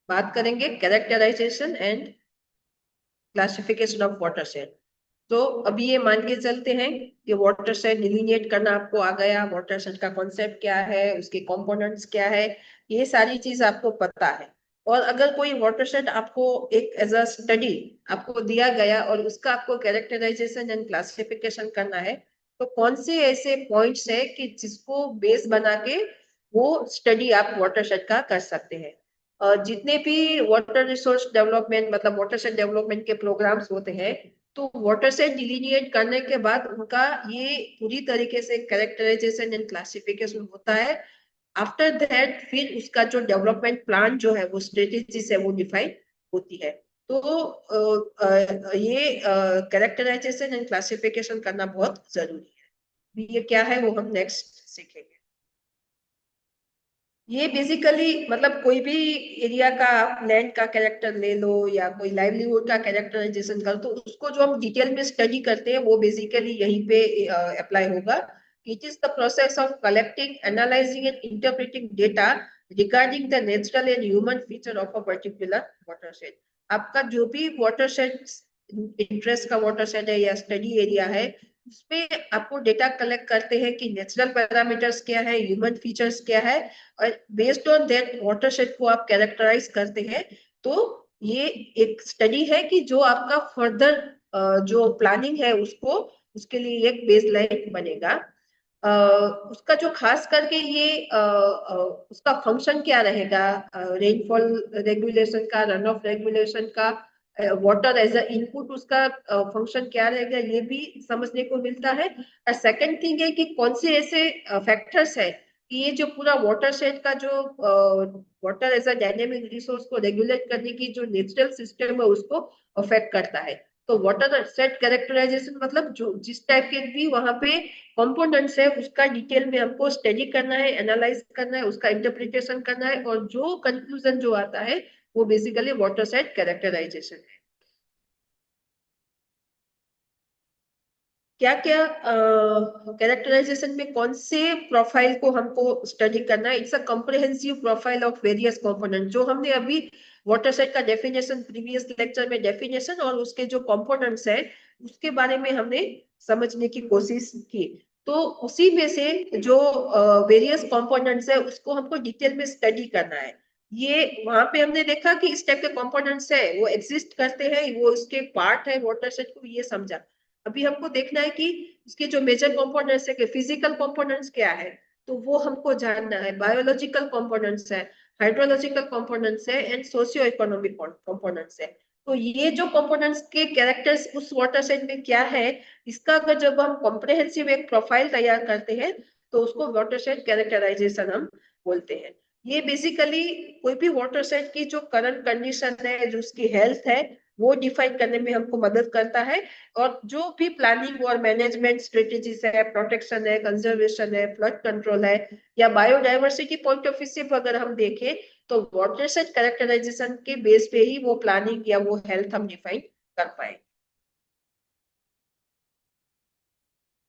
बात करेंगे characterization and classification of watershed. तो अभी ये मान के चलते हैं कि वाटरशेड डिलीनिएट करना आपको आ गया, वाटरशेड का कॉन्सेप्ट क्या है, उसके कंपोनेंट्स क्या है, ये सारी चीज आपको पता है। और अगर कोई वाटरशेड आपको एक एज अ स्टडी आपको दिया गया और उसका आपको कैरेक्टराइजेशन एंड क्लासिफिकेशन करना है, तो कौन से ऐसे पॉइंट्स है कि जिसको बेस बना के वो स्टडी आप वाटरशेड का कर सकते हैं। जितने भी वाटर रिसोर्स डेवलपमेंट मतलब वाटरशेड डेवलपमेंट के प्रोग्राम्स होते हैं, तो वाटर सेट डिलीनिएट करने के बाद उनका ये पूरी तरीके से कैरेक्टराइजेशन एंड क्लासिफिकेशन होता है। आफ्टर दैट फिर उसका जो डेवलपमेंट प्लान जो है वो स्ट्रेटेजीज है वो डिफाइन होती है। तो ये कैरेक्टराइजेशन एंड क्लासिफिकेशन करना बहुत जरूरी है। ये क्या है वो हम नेक्स्ट सीखेंगे। ये बेसिकली मतलब कोई भी एरिया का लैंड का कैरेक्टर ले लो या कोई लाइवलीहुड का कैरेक्टराइजेशन कर, तो उसको जो हम डिटेल में स्टडी करते हैं वो बेसिकली यहीं पे अप्लाई होगा। It is the process of collecting analysing and interpreting data regarding the natural and human feature of a particular watershed. आपका जो भी वाटरशेड इंटरेस्ट का वाटरशेड है या स्टडी एरिया है, उसमें आपको डेटा कलेक्ट करते हैं कि नेचुरल पैरामीटर्स क्या है, ह्यूमन फीचर्स क्या है, और बेस्ड ऑन दैट वाटरशेड को आप कैरेक्टराइज करते हैं। तो ये एक स्टडी है कि जो आपका फर्दर जो प्लानिंग है उसको उसके लिए एक बेसलाइन बनेगा। उसका जो खास करके ये उसका फंक्शन क्या रहेगा, रेनफॉल रेगुलेशन का, रन ऑफ रेगुलेशन का, वाटर एज अ इनपुट उसका फंक्शन क्या रहेगा, ये भी समझने को मिलता है। और सेकंड थिंग है कि कौन से ऐसे फैक्टर्स है कि ये जो पूरा वाटर शेड का जो water as a dynamic resource को रेगुलेट करने की जो नेचुरल सिस्टम है उसको अफेक्ट करता है। तो वाटर सेट कैरेक्टराइजेशन मतलब जो जिस टाइप के भी वहां पे कंपोनेंट्स है उसका डिटेल में हमको स्टडी करना है, एनालाइज करना है, उसका इंटरप्रिटेशन करना है, और जो कंक्लूजन जो आता है वो बेसिकली वाटर सेट कैरेक्टराइजेशन है। क्या क्या कैरेक्टराइजेशन में कौन से प्रोफाइल को हमको स्टडी करना है। It's a comprehensive profile of various component. जो हमने अभी वाटर सेट का डेफिनेशन प्रीवियस लेक्चर में डेफिनेशन और उसके जो कंपोनेंट्स है उसके बारे में हमने समझने की कोशिश की। तो उसी में से जो वेरियस कंपोनेंट्स है उसको हमको डिटेल में स्टडी करना है। ये वहां पे हमने देखा कि इस टाइप के कंपोनेंट्स है वो एग्जिस्ट करते हैं, वो इसके पार्ट है वाटर सेट को, ये समझा। अभी हमको देखना है कि उसके जो मेजर कंपोनेंट्स है, फिजिकल कंपोनेंट्स क्या है, तो वो हमको जानना है। बायोलॉजिकल कंपोनेंट्स है, हाइड्रोलॉजिकल कंपोनेंट्स है, एंड सोशियो इकोनॉमिक कंपोनेंट्स है। तो ये जो कंपोनेंट्स के कैरेक्टर्स उस वाटर सेट में क्या है, इसका अगर जब हम कॉम्प्रिहेंसिव एक प्रोफाइल तैयार करते हैं तो उसको वाटर सेट कैरेक्टराइजेशन हम बोलते हैं। ये बेसिकली कोई भी वाटर सेट की जो करंट कंडीशन है, जो उसकी हेल्थ है, वो डिफाइन करने में हमको मदद करता है। और जो भी प्लानिंग और मैनेजमेंट स्ट्रेटेजीज है, प्रोटेक्शन है, कंजर्वेशन है, फ्लड कंट्रोल है, या बायोडाइवर्सिटी पॉइंट ऑफ व्यू से अगर हम देखें, तो वाटर सेट कैरेक्टराइजेशन के बेस पे ही वो प्लानिंग या वो हेल्थ हम डिफाइन कर पाए।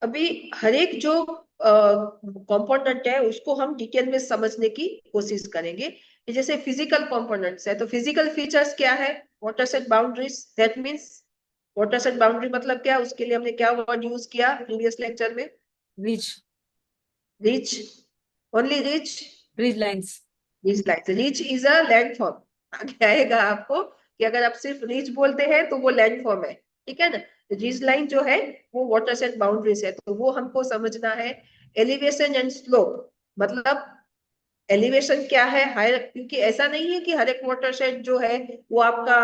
अभी हर एक जो कंपोनेंट है उसको हम डिटेल में समझने की कोशिश करेंगे। जैसे फिजिकल कंपोनेंट्स है, तो फिजिकल फीचर्स क्या है, water set boundaries, that means water set boundary मतलब क्या, उसके लिए हमने क्या वर्ड यूज किया प्रीवियस लेक्चर में। Rich. Reach, only reach. Rich lines. Reach line, reach is a land form. आगे आएगा आपको कि अगर आप सिर्फ रीच बोलते हैं तो वो लैंड फॉर्म है, ठीक है ना। रीच लाइन जो है वो वाटर सेट बाउंड्रीज है, तो वो हमको समझना है। एलिवेशन एंड स्लोप मतलब एलिवेशन क्या है, हायर, क्योंकि ऐसा नहीं है कि हर एक वाटर शेड जो है वो आपका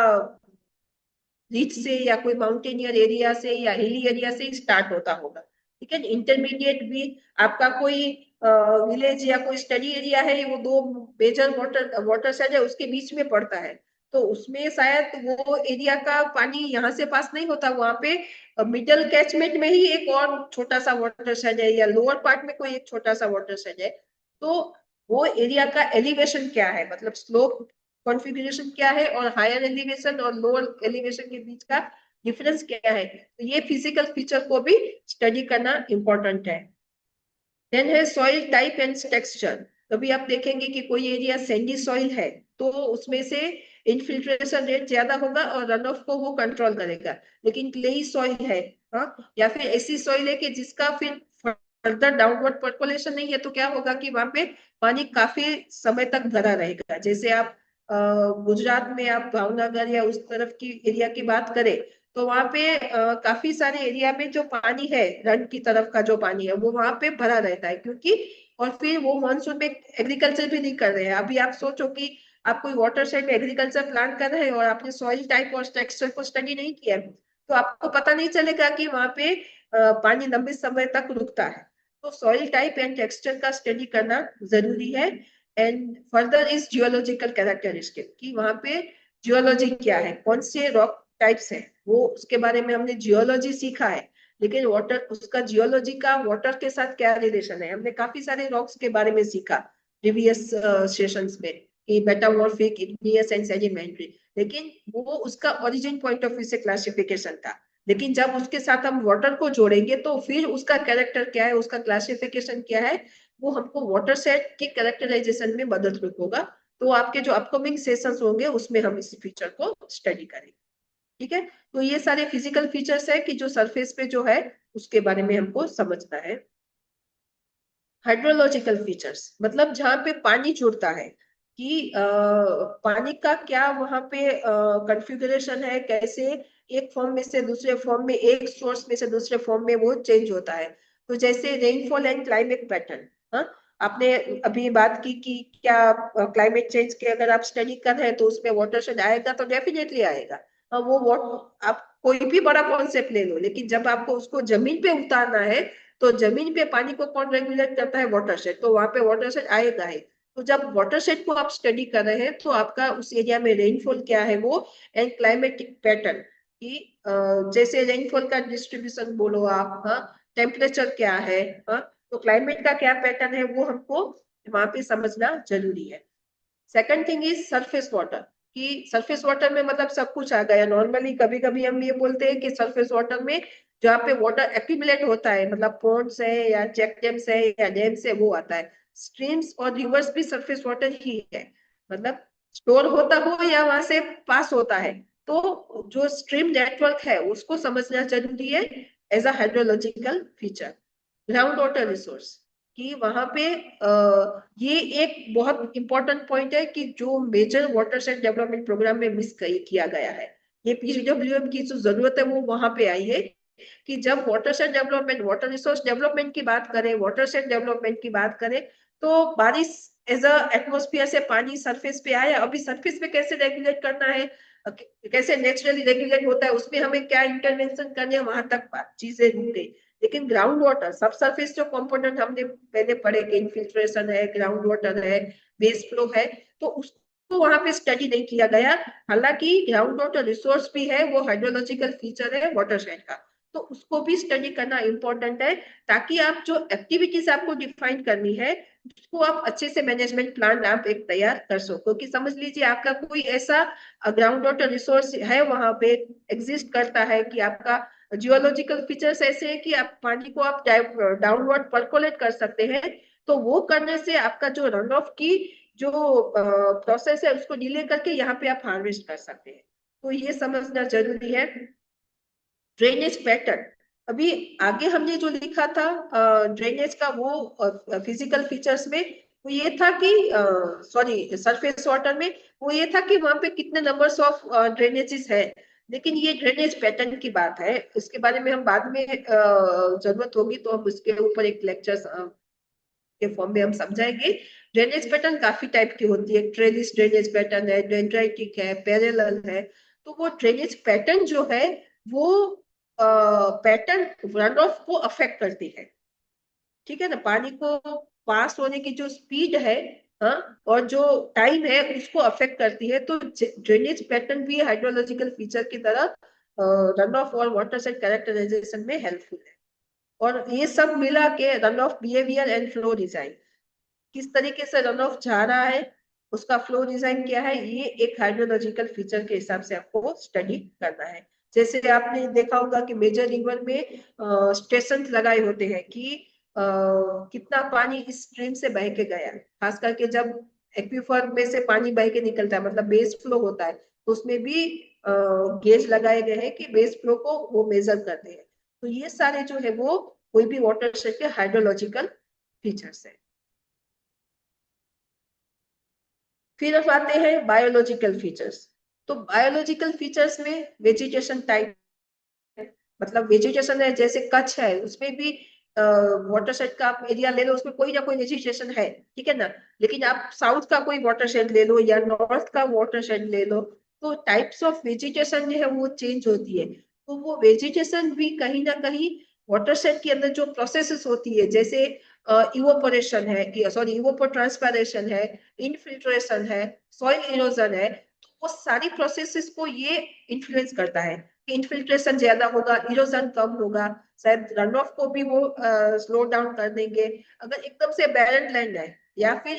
रिच से या कोई माउंटेनियर एरिया से या हिली एरिया से स्टार्ट होता होगा, ठीक है। इंटरमीडिएट भी आपका कोई विलेज या कोई स्टडी एरिया है, वो दो मेजर वाटर वाटर शेड है उसके बीच में पड़ता है, तो उसमें शायद वो एरिया का पानी यहाँ से पास नहीं होता, वहां पे मिडल कैचमेंट में ही एक और छोटा सा वाटर शेड है, या लोअर पार्ट में कोई एक छोटा सा वाटर शेड है। तो वो एरिया का एलिवेशन क्या है, मतलब स्लोप कॉन्फ़िगरेशन क्या है, और हायर एलिवेशन और लोअर एलिवेशन के बीच का डिफरेंस क्या है, तो ये फिजिकल फीचर को भी स्टडी करना इंपॉर्टेंट है। देन है सॉइल टाइप एंड टेक्सचर। कभी आप देखेंगे कि कोई एरिया सैंडी सॉइल है, तो उसमें से इनफिल्ट्रेशन रेट ज्यादा होगा और रन ऑफ को वो कंट्रोल करेगा। लेकिन क्लेई सॉइल है, हाँ, या फिर ऐसी सॉइल है कि जिसका फिर फर्दर डाउनवर्ड पर्कोलेशन नहीं है, तो क्या होगा कि वहां पे पानी काफी समय तक भरा रहेगा। जैसे आप गुजरात में आप भावनगर या उस तरफ की एरिया की बात करें, तो वहां पे काफी सारे एरिया में जो पानी है, रन की तरफ का जो पानी है वो वहां पे भरा रहता है, क्योंकि और फिर वो मानसून में एग्रीकल्चर भी नहीं कर रहे हैं। अभी आप सोचो कि आप कोई वाटर साइड में एग्रीकल्चर प्लान कर रहे हैं और आपने सॉइल टाइप और टेक्सचर को स्टडी नहीं किया है, तो आपको पता नहीं चलेगा कि वहां पे पानी लंबे समय तक रुकता है। तो सॉइल टाइप एंड टेक्सचर का स्टडी करना जरूरी है। And further is geological characteristic, कि वहां पे जियोलॉजी क्या है, कौन से रॉक टाइप्स है, वो उसके बारे में हमने जियोलॉजी सीखा है। लेकिन वाटर, उसका जियोलॉजी का वाटर के साथ क्या रिलेशन है, हमने काफी सारे रॉक्स के बारे में सीखा प्रीवियस सेशंस में, कि मेटामॉर्फिक, इग्नियस एंड सेडिमेंट्री। लेकिन वो उसका ओरिजिन पॉइंट ऑफ व्यू से क्लासिफिकेशन था। लेकिन जब उसके साथ हम वाटर को जोड़ेंगे तो फिर उसका कैरेक्टर क्या है, उसका क्लासिफिकेशन क्या है, वो हमको वाटर सेट के कैरेक्टराइजेशन में मदद होगा। तो आपके जो अपकमिंग सेशंस होंगे उसमें हम इस फीचर को स्टडी करेंगे। ठीक है, तो ये सारे फिजिकल फीचर्स है कि जो सरफेस पे जो है उसके बारे में हमको समझना है। हाइड्रोलॉजिकल फीचर्स मतलब जहाँ पे पानी जुड़ता है, कि पानी का क्या वहां पे कॉन्फ़िगरेशन है, कैसे एक फॉर्म में से दूसरे फॉर्म में, एक सोर्स में से दूसरे फॉर्म में वो चेंज होता है। तो जैसे रेनफॉल एंड क्लाइमेट पैटर्न, हाँ, आपने अभी बात की कि क्या क्लाइमेट चेंज के अगर आप स्टडी कर रहे हैं तो उसमें वाटरशेड आएगा, तो डेफिनेटली आएगा। वो आप कोई भी बड़ा कॉन्सेप्ट ले लो, लेकिन जब आपको उसको जमीन पे उतारना है, तो जमीन पे पानी को कौन रेगुलेट करता है, वाटरशेड, तो वहां पे वाटरशेड आएगा ही। तो जब वाटरशेड को आप स्टडी कर रहे हैं तो आपका उस एरिया में रेनफॉल क्या है वो, एंड क्लाइमेटिक पैटर्न, कि जैसे रेनफॉल का डिस्ट्रीब्यूशन बोलो आप, हाँ, टेम्परेचर क्या है, हाँ, तो क्लाइमेट का क्या पैटर्न है वो हमको वहां पे समझना जरूरी है। Second thing is surface water, कि सरफेस वाटर में मतलब सब कुछ आ गया। नॉर्मली कभी कभी हम ये बोलते हैं कि सरफेस वाटर में जहाँ पे वाटर एक्यूमुलेट होता है, मतलब पॉन्ड्स है या चेक डैम्स है या डैम्स है, वो आता है। स्ट्रीम्स और रिवर्स भी सरफेस वाटर ही है, मतलब स्टोर होता हो या वहां से पास होता है। तो जो स्ट्रीम नेटवर्क है उसको समझना जरूरी है as a hydrological feature. Ground water resource, कि वहां पे ये एक बहुत इंपॉर्टेंट पॉइंट है कि जो मेजर वाटरशेड डेवलपमेंट प्रोग्राम में मिस किया गया है। ये पीडब्ल्यूएम की जो जरूरत है वो वहां पे आई है, कि जब watershed development, water resource development की बात करें, वाटरशेड डेवलपमेंट की बात करें, तो बारिश एज अ एटमोस्फियर से पानी सरफेस पे आया, अभी सरफेस पे कैसे रेगुलेट करना है, कैसे नेचुरली रेगुलेट होता है, उसमें हमें क्या इंटरवेंशन करने हैं, वहां तक चीजें रुक गई। लेकिन ग्राउंड वाटर सब सरफेस जो कंपोनेंट हमने पहले पढ़े कि इनफिल्ट्रेशन है, ग्राउंड वाटर है, बेस फ्लो है, तो उसको वहां पे स्टडी नहीं किया गया। हालांकि ग्राउंड वाटर रिसोर्स भी है, वो हाइड्रोलॉजिकल फीचर है वाटरशेड का, तो उसको भी स्टडी करना इंपॉर्टेंट है, ताकि आप जो एक्टिविटीज आपको डिफाइन करनी है उसको आप अच्छे से मैनेजमेंट प्लान आप एक तैयार कर सको। क्योंकि समझ लीजिए आपका कोई ऐसा ग्राउंड वाटर रिसोर्स है वहां पे एग्जिस्ट करता है, कि आपका जियोलॉजिकल फीचर्स ऐसे हैं कि आप पानी को आप डाउनवर्ड परकोलेट कर सकते हैं, तो वो करने से आपका जो रन ऑफ की जो प्रोसेस है उसको डिले करके यहाँ पे आप हार्वेस्ट कर सकते हैं। तो ये समझना जरूरी है। ड्रेनेज पैटर्न, अभी आगे हमने जो लिखा था ड्रेनेज का, वो फिजिकल फीचर्स में वो ये था कि सॉरी सरफेस वाटर में वो ये था कि वहां पे कितने नंबर्स ऑफ ड्रेनेजेस है। लेकिन ये ड्रेनेज पैटर्न की बात है, इसके बारे में हम बाद में जरूरत होगी तो हम उसके ऊपर एक लेक्चर के फॉर्म में हम समझाएंगे। ड्रेनेज पैटर्न काफी टाइप की होती है, ट्रेलिस ड्रेनेज पैटर्न है, डेंड्राइटिक है, पैरेलल है। तो वो ड्रेनेज पैटर्न जो है वो पैटर्न रन ऑफ को अफेक्ट करती है। ठीक है ना, पानी को पास होने की जो स्पीड है, हाँ, और जो टाइम है उसको अफेक्ट करती है। तो ड्रेनेज पैटर्न भी हाइड्रोलॉजिकल फीचर की तरह रन ऑफ और वाटर सेट कैरेक्टराइजेशन में हेल्पफुल है। और ये सब मिला के run of behaviour and flow design, किस तरीके से रन ऑफ जा रहा है, उसका फ्लो डिजाइन क्या है, ये एक हाइड्रोलॉजिकल फीचर के हिसाब से आपको स्टडी करना है। जैसे आपने देखा होगा कि मेजर रिवर में स्टेशन लगाए होते हैं कि कितना पानी इस स्ट्रीम से बह के गया है, खास करके जब एक्वीफर में से पानी बह के निकलता है, मतलब बेस फ्लो होता है, तो उसमें भी गेज लगाए गए हैं कि बेस फ्लो को वो मेजर करते हैं। तो ये सारे जो है वो कोई भी वाटरशेड के हाइड्रोलॉजिकल फीचर्स है। फिर अब आते हैं बायोलॉजिकल फीचर्स। तो बायोलॉजिकल फीचर्स में वेजिटेशन टाइप, मतलब वेजिटेशन है, जैसे कच्छ है उसमें भी वाटरशेड का आप एरिया ले लो, उसमें कोई ना कोई वेजिटेशन है, ठीक है ना। लेकिन आप साउथ का कोई वाटरशेड ले लो या नॉर्थ का वाटरशेड ले लो, तो टाइप्स ऑफ वेजिटेशन जो है वो चेंज होती है। तो वो वेजिटेशन भी कहीं ना कहीं वाटरशेड के अंदर जो प्रोसेसेस होती है, जैसे इवोपोरेशन है, सॉरी इवोपोट्रांसपायरेशन है, इनफिल्ट्रेशन है, सॉइल इरोजन है, तो वो सारी प्रोसेसेस को ये इन्फ्लुएंस करता है। इनफिल्ट्रेशन ज्यादा होगा, इरोजन कम होगा, शायद रन ऑफ को भी वो स्लो डाउन कर देंगे। अगर एकदम से बैरन लैंड है या फिर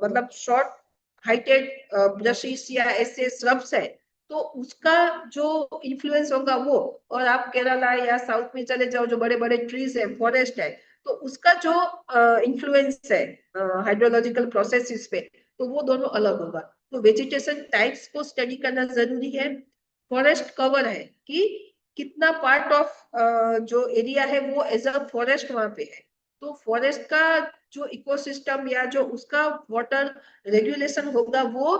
मतलब शॉर्ट हाइटेड ब्रशिस या ऐसे श्रब्स है, तो उसका जो इन्फ्लुएंस होगा वो, और आप केरला या साउथ में चले जाओ जो बड़े बड़े ट्रीज है, फॉरेस्ट है, तो उसका जो इन्फ्लुएंस है हाइड्रोलॉजिकल प्रोसेसेस पे, तो वो दोनों अलग होगा। तो वेजिटेशन टाइप्स को स्टडी करना जरूरी है। फॉरेस्ट कवर है कि कितना पार्ट ऑफ जो एरिया है वो एज अ फॉरेस्ट वहां पे है। तो फॉरेस्ट का जो इकोसिस्टम या जो उसका वाटर रेगुलेशन होगा वो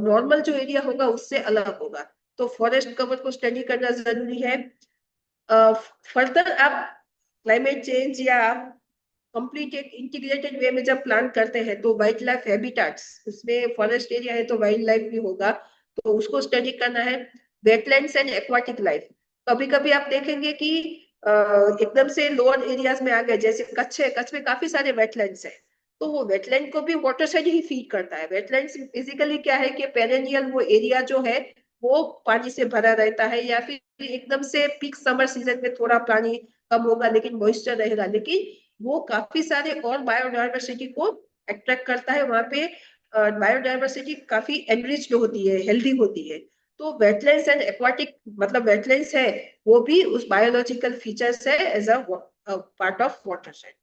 नॉर्मल जो एरिया होगा उससे अलग होगा। तो फॉरेस्ट कवर को स्टडी करना जरूरी है। फर्दर आप क्लाइमेट चेंज या कंप्लीट एक इंटीग्रेटेड वे में जब प्लान करते हैं, तो वाइल्ड लाइफ हैबिटाट्स, उसमें फॉरेस्ट एरिया है तो वाइल्ड लाइफ भी होगा, तो उसको स्टडी करना है। वेटलैंड्स एंड एक्वाटिक लाइफ, कभी कभी आप देखेंगे कि एकदम से लोअर एरियाज में आ गए, जैसे कच्छ है, कच्छ में काफी सारे वेटलैंड्स है, तो वो वेटलैंड को भी वाटर से ही फीड करता है। वेटलैंड्स बेसिकली क्या है कि पेरेनियल वो एरिया जो है वो पानी से भरा रहता है, या फिर एकदम से पीक समर सीजन में थोड़ा पानी कम होगा लेकिन मॉइस्चर रहेगा, लेकिन वो काफी सारे और बायोडायवर्सिटी को अट्रैक्ट करता है। वहां पे बायोडायवर्सिटी काफी एनरिच्ड होती है, हेल्दी होती है। तो वेटलैंड्स एंड एक्वाटिक, मतलब वेटलैंड्स है वो भी उस बायोलॉजिकल फीचर्स है as a part of watershed.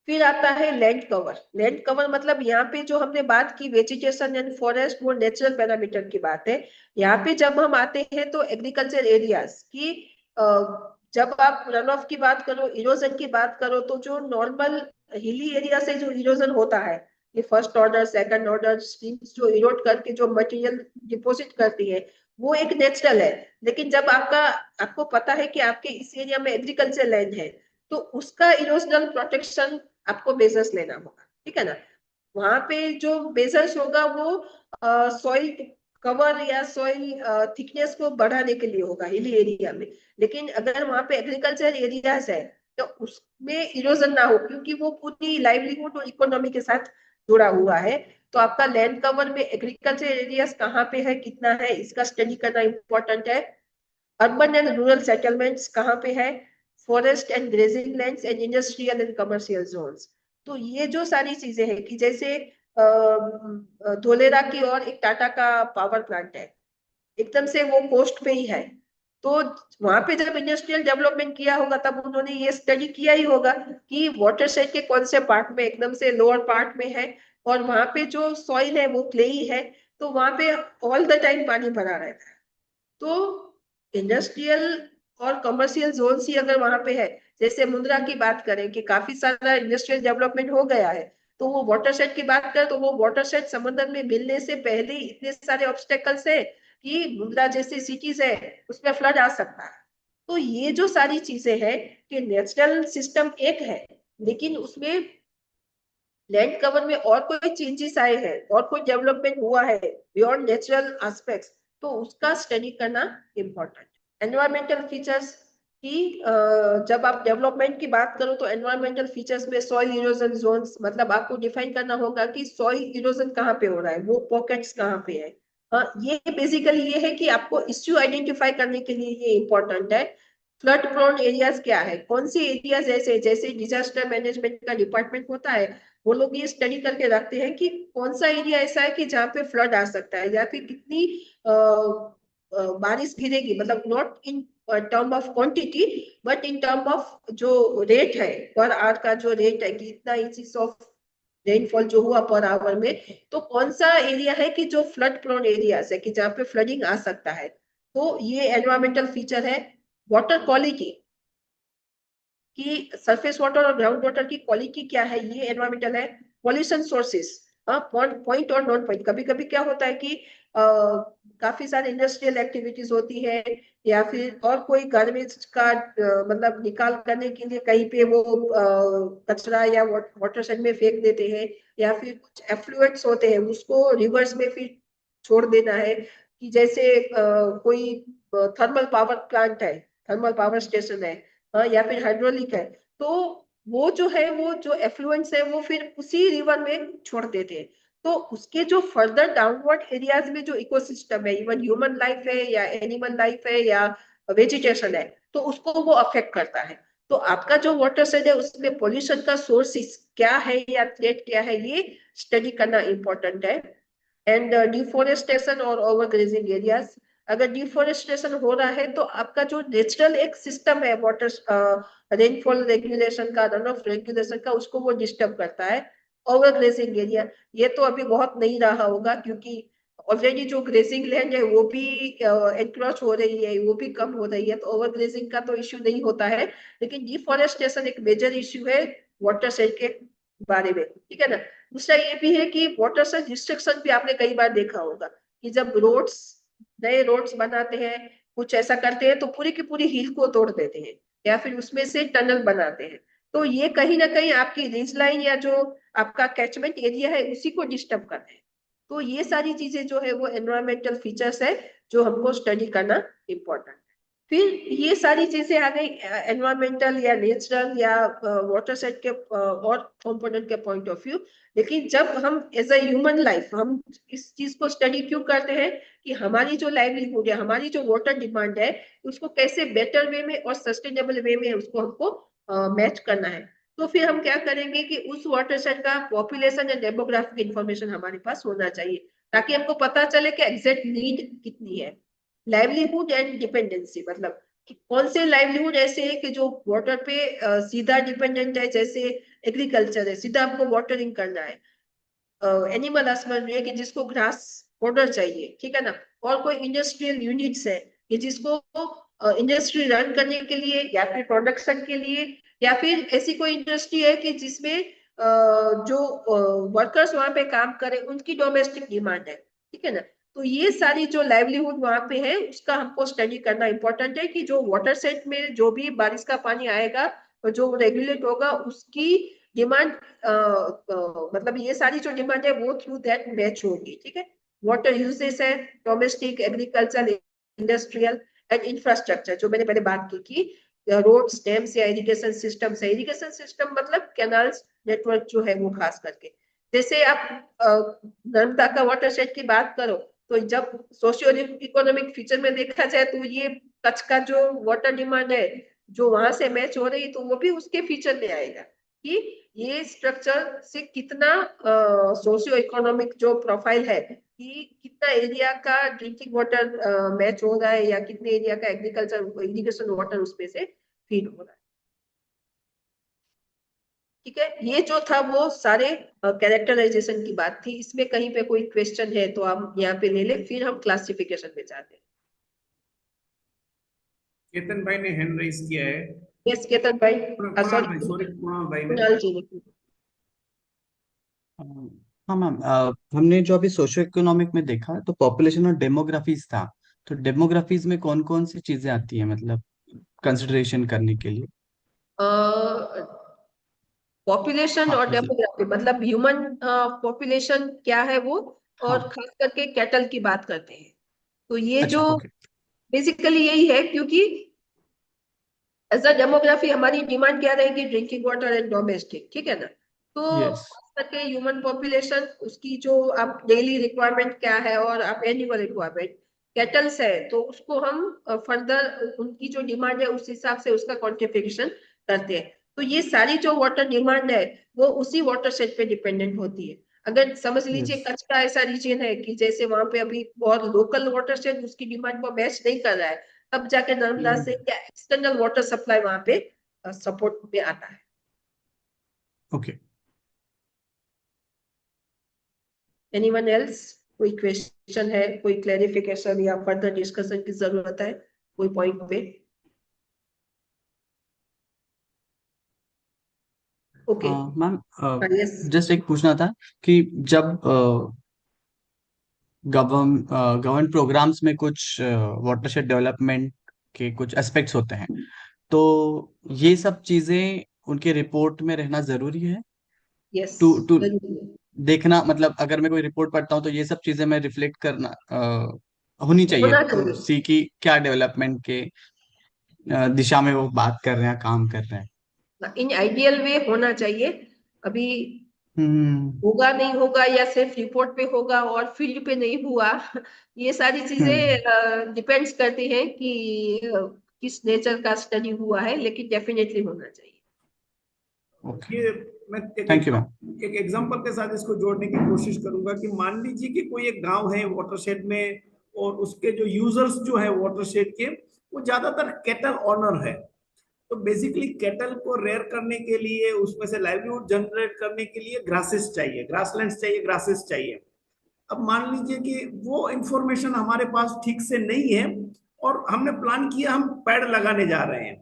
फिर आता है लैंड कवर। लैंड कवर मतलब यहाँ पे जो हमने बात की वेजिटेशन एंड फॉरेस्ट, वो नेचुरल पैरामीटर की बात है। यहाँ पे जब हम आते हैं तो एग्रीकल्चर एरियाज की, जब आप रन ऑफ की बात करो, इरोजन की बात करो, तो जो नॉर्मल हिली एरिया से जो इरोजन होता है, ये first order second order streams जो इरोड करके जो मटेरियल डिपॉजिट करती है, वो एक नेचुरल है। लेकिन जब आपको पता है कि आपके इस एरिया में एग्रीकल्चर लैंड है, तो उसका इरोजनल प्रोटेक्शन आपको मेजर्स लेना होगा, ठीक है ना। वहां पे जो मेजर्स होगा वो सॉइल कवर या सॉइल थिकनेस को बढ़ाने के लिए होगा हिली एरिया में। लेकिन अगर वहां पे एग्रीकल्चर एरियाज है, तो उसमें इरोजन ना हो, क्योंकि वो पूरी लाइवलीहुड और इकोनॉमी के साथ जुड़ा हुआ है। तो आपका लैंड कवर में एग्रीकल्चर एरियाज कहाँ पे है, कितना है, इसका स्टडी करना इंपॉर्टेंट है। अर्बन एंड रूरल सेटलमेंट्स कहाँ पे है, forest and grazing lands and industrial and commercial zones. तो ये जो सारी चीजें हैं कि जैसे धोलेरा की और एक टाटा का पावर प्लांट है, एकदम से वो कोस्ट पे ही है। तो वहां पे जब इंडस्ट्रियल डेवलपमेंट किया होगा तब उन्होंने ये स्टडी किया ही होगा कि वाटरशेड के कौन से पार्ट में एकदम से लोअर पार्ट में है, और वहां पे जो सॉइल है वो क्लेई है, तो वहां पे ऑल द टाइम पानी भरा रहता है। तो इंडस्ट्रियल और कमर्शियल जोन ही अगर वहां पे है, जैसे मुंद्रा की बात करें कि काफी सारा इंडस्ट्रियल डेवलपमेंट हो गया है, तो वो वाटरशेड की बात करें तो वो वाटरशेड समंदर में मिलने से पहले ही इतने सारे ऑब्स्टेकल्स है कि मुंद्रा जैसी सिटीज है उसमें फ्लड आ सकता है। तो ये जो सारी चीजें हैं कि नेचुरल सिस्टम एक है, लेकिन उसमें लैंड कवर में और कोई चेंजेस आए हैं और कोई डेवलपमेंट हुआ है बियॉन्ड नेचुरल एस्पेक्ट्स, तो उसका स्टडी करना इम्पोर्टेंट। एनवायरमेंटल फीचर्स की जब आप डेवलपमेंट की बात करो तो एनवायरमेंटल फीचर्स में सॉइल इरोजन जोन्स, मतलब आपको डिफाइन करना होगा कि सॉइल इरोजन कहाँ पे हो रहा है, वो पॉकेट्स कहाँ पे है। ये बेसिकली ये है कि आपको इश्यू आइडेंटिफाई करने के लिए ये इंपॉर्टेंट है। फ्लड प्रोन एरियाज क्या है, कौन सी एरियाज ऐसे, जैसे डिजास्टर मैनेजमेंट का डिपार्टमेंट होता है, वो लोग ये स्टडी करके रखते हैं कि कौन सा एरिया ऐसा है कि जहाँ पे फ्लड आ सकता है, या फिर कितनी बारिश गिरेगी, मतलब not in term of quantity, but in term of जो रेट है पर आवर का, जो रेट है कि इतना इंचेस ऑफ रेनफॉल जो हुआ पर आवर में, तो कौन सा एरिया है कि जो फ्लड प्रोन एरियाज है कि जहाँ पे फ्लडिंग आ सकता है। तो ये एनवायरमेंटल फीचर है। वाटर क्वालिटी कि सरफेस वाटर और ग्राउंड वाटर की क्वालिटी क्या है, ये एनवायरमेंटल है। पॉल्यूशन सोर्सेस, पॉइंट और नॉन पॉइंट, कभी कभी क्या होता है कि काफी सारे इंडस्ट्रियल एक्टिविटीज होती है, या फिर और कोई गार्बेज का मतलब निकाल करने के लिए कहीं पे वो कचरा या वाटर साइड में फेंक देते हैं, या फिर कुछ एफ्लुएंट्स होते हैं उसको रिवर्स में फिर छोड़ देना है, कि जैसे कोई थर्मल पावर प्लांट है, थर्मल पावर स्टेशन है, या फिर हाइड्रोलिक है, तो वो जो है वो जो एफ्लुएंट्स है वो फिर उसी रिवर में छोड़ देते हैं। तो उसके जो फर्दर डाउनवर्ड एरियाज में जो इकोसिस्टम है, इवन ह्यूमन लाइफ है या एनिमल लाइफ है या वेजिटेशन है, तो उसको वो अफेक्ट करता है। तो आपका जो वाटर सेड है उसमें पोल्यूशन का सोर्स क्या है या थ्रेट क्या है, ये स्टडी करना इम्पोर्टेंट है। एंड डिफोरेस्टेशन और ओवरग्रेजिंग एरियाज, अगर डिफोरेस्टेशन हो रहा है तो आपका जो नेचुरल एक सिस्टम है वाटर रेनफॉल रेगुलेशन का, रन ऑफ रेगुलेशन का, उसको वो डिस्टर्ब करता है। ओवरग्रेजिंग एरिया, ये तो अभी बहुत नहीं रहा होगा क्योंकि ऑलरेडी जो ग्रेजिंग लैंड है वो भी एनक्रोच हो रही है, वो भी कम हो रही है, तो ओवरग्रेजिंग का तो इश्यू नहीं होता है। लेकिन डिफोरेस्टेशन एक मेजर इश्यू है वाटर साइड के बारे में, ठीक है ना। दूसरा ये भी है कि वाटर से रिस्ट्रिक्शन भी आपने कई बार देखा होगा कि जब रोड्स, नए रोड्स बनाते हैं, कुछ ऐसा करते हैं तो पूरी की पूरी हिल को तोड़ देते हैं या फिर उसमें से टनल बनाते हैं। तो ये कहीं ना कहीं आपकी रिज लाइन या जो आपका कैचमेंट एरिया है उसी को डिस्टर्ब करते हैं। तो ये सारी चीजें जो है वो एनवायरमेंटल फीचर्स है जो हमको स्टडी करना इम्पोर्टेंट। फिर ये सारी चीजें आ गई एनवायरमेंटल या नेचुरल या वाटर साइड के और कंपोनेंट के पॉइंट ऑफ व्यू। लेकिन जब हम एज अ ह्यूमन लाइफ हम इस चीज को स्टडी क्यों करते हैं कि हमारी जो लाइवलीहुड है, हमारी जो वाटर डिमांड है, उसको कैसे बेटर वे में और सस्टेनेबल वे में उसको हमको मैच करना है। तो फिर हम क्या करेंगे कि उस वाटर साइड का पॉपुलेशन या डेमोग्राफिक इंफॉर्मेशन हमारे पास होना चाहिए, ताकि हमको पता चले कि एग्जैक्ट नीड कितनी है। लाइवलीहुड एंड डिपेंडेंसी, मतलब कि कौन से लाइवलीहुड ऐसे है कि जो वाटर पे सीधा डिपेंडेंट है, जैसे एग्रीकल्चर है, सीधा आपको वाटरिंग करना है। एनिमल हस्बेंड्री है कि जिसको घास पाउडर चाहिए, ठीक है ना। और कोई इंडस्ट्रियल यूनिट्स है कि जिसको इंडस्ट्री रन करने के लिए या फिर प्रोडक्शन के लिए, या फिर ऐसी कोई इंडस्ट्री है कि जिसमें जो वर्कर्स वहां पे काम करें उनकी डोमेस्टिक डिमांड है, ठीक है ना। तो ये सारी जो लाइवलीहुड वहां पे है उसका हमको स्टडी करना इंपॉर्टेंट है कि जो वाटर सेट में जो भी बारिश का पानी आएगा जो रेगुलेट होगा उसकी डिमांड, मतलब ये सारी जो डिमांड है वो थ्रू दैट मैच होगी, ठीक है। वाटर यूजेस है, domestic, agriculture, industrial and infrastructure, जो मैंने पहले बात की कि रोड्स, डैम्स या इरिगेशन सिस्टम है। इरिगेशन सिस्टम मतलब कैनाल्स नेटवर्क जो है वो खास करके, जैसे आप नर्मदा का वाटर शेड की बात करो, तो जब सोशियो इकोनॉमिक फीचर में देखा जाए तो ये कच्छ का जो वाटर डिमांड है जो वहां से मैच हो रही, तो वो भी उसके फीचर में आएगा कि ये स्ट्रक्चर से कितना सोशियो इकोनॉमिक जो प्रोफाइल है कि कितना एरिया का ड्रिंकिंग वाटर मैच हो रहा है या कितने एरिया का एग्रीकल्चर इरिगेशन वाटर उसमें से फीड हो रहा है, ठीक है। ये जो था वो सारे कैरेक्टराइजेशन की बात थी। इसमें कहीं पे कोई क्वेश्चन है तो हम यहाँ पे ले ले, फिर हम क्लासिफिकेशन पे जाते हैं। केतन भाई ने हैंड रेस किया है। यस केतन भाई, कुणाल भाई, सॉरी सॉरी, कुणाल भाई ने। कुणाल जी ने। हाँ मैम, हमने जो अभी सोशो इकोनॉमिक में देखा तो पॉपुलेशन और डेमोग्राफीज था। तो डेमोग्राफीज में कौन कौन सी चीजें आती हैं, मतलब कंसिडरेशन करने के लिए? पॉपुलेशन हाँ और जैसे। डेमोग्राफी मतलब ह्यूमन पॉपुलेशन क्या है वो, और हाँ। खास करके कैटल की बात करते हैं। तो ये अच्छा, जो ओके। बेसिकली यही है, क्योंकि एज अ डेमोग्राफी हमारी डिमांड क्या रहेगी, ड्रिंकिंग वाटर एंड डोमेस्टिक, ठीक है ना। तो यस। खास करके ह्यूमन पॉपुलेशन उसकी जो आप डेली रिक्वायरमेंट क्या है और आप एनुअल रिक्वायरमेंट कैटल्स है, तो उसको हम फर्दर उनकी जो डिमांड है उस हिसाब से उसका क्वांटिफिकेशन करते हैं। तो ये सारी जो वाटर डिमांड है वो उसी वाटर सेट पे डिपेंडेंट होती है। अगर समझ लीजिए यस। कच्छ का ऐसा रीजन है कि जैसे वहां पे अभी बहुत लोकल वाटर सेट उसकी डिमांड को मैच नहीं कर रहा है, तब जाके नर्मदा से या एक्सटर्नल वाटर सप्लाई वहां पे सपोर्ट में आता है। ओके। एनीवन एल्स, कोई क्वेश्चन है, कोई क्लेरिफिकेशन या फर्दर डिस्कशन की जरूरत है कोई पॉइंट पे? ओके। Ma'am, yes. जस्ट एक पूछना था कि जब गवर्नमेंट प्रोग्राम्स में कुछ वाटरशेड डेवलपमेंट के कुछ एस्पेक्ट्स होते हैं, तो ये सब चीजें उनके रिपोर्ट में रहना जरूरी है? यस, टू जरूर है। देखना, मतलब अगर मैं कोई रिपोर्ट पढ़ता हूँ तो ये सब चीजें मैं रिफ्लेक्ट करना होनी चाहिए, होना टू चाहिए। सी कि क्या डेवलपमेंट के दिशा में वो बात कर रहे हैं, काम कर रहे हैं। इन आइडियल वे होना चाहिए। अभी हम्म। होगा नहीं होगा या सिर्फ रिपोर्ट पे होगा और फील्ड पे नहीं हुआ, ये सारी हम्म। चीजें डिपेंड्स करती हैं कि किस नेचर का स्टडी हुआ है, लेकिन डेफिनेटली होना चाहिए। ओके। ये मैं थैंक यू मैम। एक एग्जांपल के साथ इसको जोड़ने की कोशिश करूंगा कि मान लीजिए कि कोई एक गांव है वाटरशेड में, और उसके जो यूजर्स जो है वाटरशेड के, वो ज्यादातर कैटल ऑनर है। तो बेसिकली कैटल को रेयर करने के लिए, उसमें से लाइवलीहुड जनरेट करने के लिए ग्रासेस चाहिए, ग्रासलैंड्स चाहिए, ग्रासेस चाहिए। अब मान लीजिए कि वो इंफॉर्मेशन हमारे पास ठीक से नहीं है, और हमने प्लान किया हम पेड़ लगाने जा रहे हैं।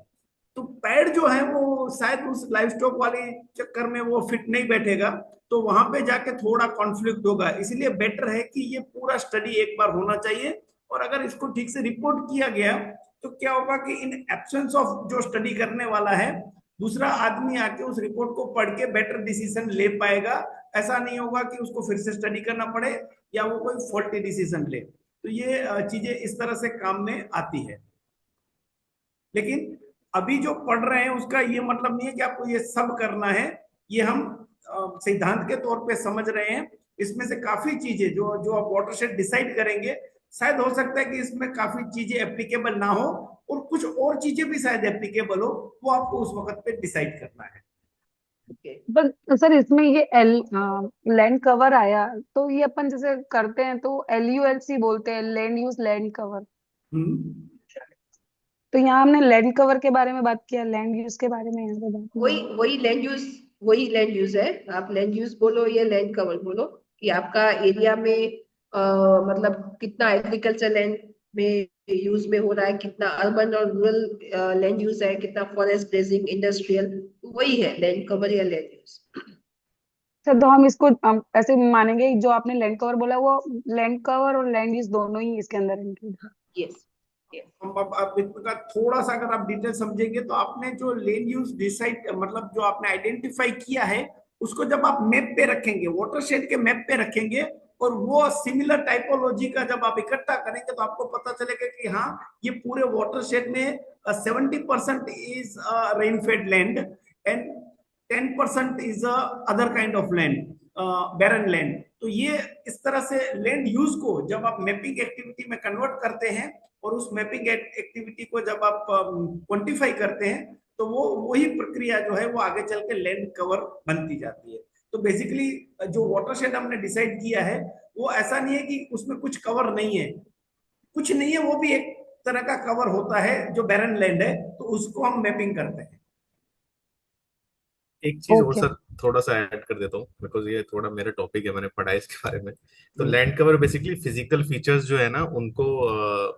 तो पेड़ जो है वो शायद उस लाइफ स्टॉक वाले चक्कर में वो फिट नहीं बैठेगा, तो वहां पे जाके थोड़ा कॉन्फ्लिक्ट होगा। इसलिए बेटर है कि ये पूरा स्टडी एक बार होना चाहिए, और अगर इसको ठीक से रिपोर्ट किया गया तो क्या होगा कि इन एब्सेंस ऑफ जो स्टडी करने वाला है, दूसरा आदमी आके उस रिपोर्ट को पढ़ के बेटर डिसीजन ले पाएगा। ऐसा नहीं होगा कि उसको फिर से स्टडी करना पड़े या वो कोई फॉल्टी डिसीजन ले। तो ये चीजें इस तरह से काम में आती है। लेकिन अभी जो पढ़ रहे हैं उसका ये मतलब नहीं है कि आपको ये सब करना है। ये हम सिद्धांत के तौर पे समझ रहे हैं। इसमें से काफी चीजें जो जो आप वाटरशेड डिसाइड करेंगे, शायद हो सकता है कि इसमें काफी चीजें एप्लीकेबल ना हो, और कुछ और चीजें भी शायद एप्लीकेबल हो, वो आपको उस वक्त पे डिसाइड करना है। पर सर इसमें ये लैंड कवर आया, तो ये अपन जैसे करते हैं तो LULC बोलते हैं, लैंड यूज लैंड कवर। हम्म। तो यहाँ हमने लैंड कवर के बारे में बात किया, लैंड यूज के बारे में यहाँ पे बात नहीं वही हुई। वही लैंड यूज है। आप लैंड यूज बोलो या लैंड कवर बोलो, कि आपका एरिया में मतलब कितना एग्रीकल्चर लैंड में यूज में हो रहा है, कितना अर्बन और रूरल लैंड यूज है, कितना फॉरेस्ट ग्रेजिंग इंडस्ट्रियल, वही है लैंड कवर या लैंड यूज। सर तो हम इसको ऐसे मानेंगे, जो आपने लैंड कवर बोला वो लैंड कवर और लैंड यूज दोनों ही इसके अंदर इंक्लूड है। यस। हम अब आप इसका थोड़ा सा अगर आप डिटेल समझेंगे, तो आपने जो लैंड यूज डिसाइड, मतलब जो आपने आइडेंटिफाई किया है, उसको जब आप मैप पे रखेंगे, वाटरशेड के मैप पे रखेंगे, और वो सिमिलर टाइपोलॉजी का जब आप इकट्ठा करेंगे, तो आपको पता चलेगा कि हाँ, ये पूरे वाटरशेड में 70% is rainfed land, and 10% is other kind of land, barren land. तो ये इस तरह से लैंड यूज को जब आप मैपिंग एक्टिविटी में कन्वर्ट करते हैं, और उस मैपिंग एक्टिविटी को जब आप क्वांटिफाई करते हैं, तो वो वही प्रक्रिया जो है वो आगे चल के लैंड कवर बनती जाती है। तो बेसिकली जो वाटरशेड हमने डिसाइड किया है, वो ऐसा नहीं है कि उसमें कुछ कवर नहीं है, कुछ नहीं है, वो भी एक तरह का कवर होता है जो बैरन लैंड है, तो उसको हम मैपिंग करते हैं। एक चीज और ओके। सर, थोड़ा सा ऐड कर देता हूँ, बिकॉज ये थोड़ा मेरा टॉपिक है, मैंने पढ़ा है इसके बारे में। तो land cover basically physical features जो है ना, उनको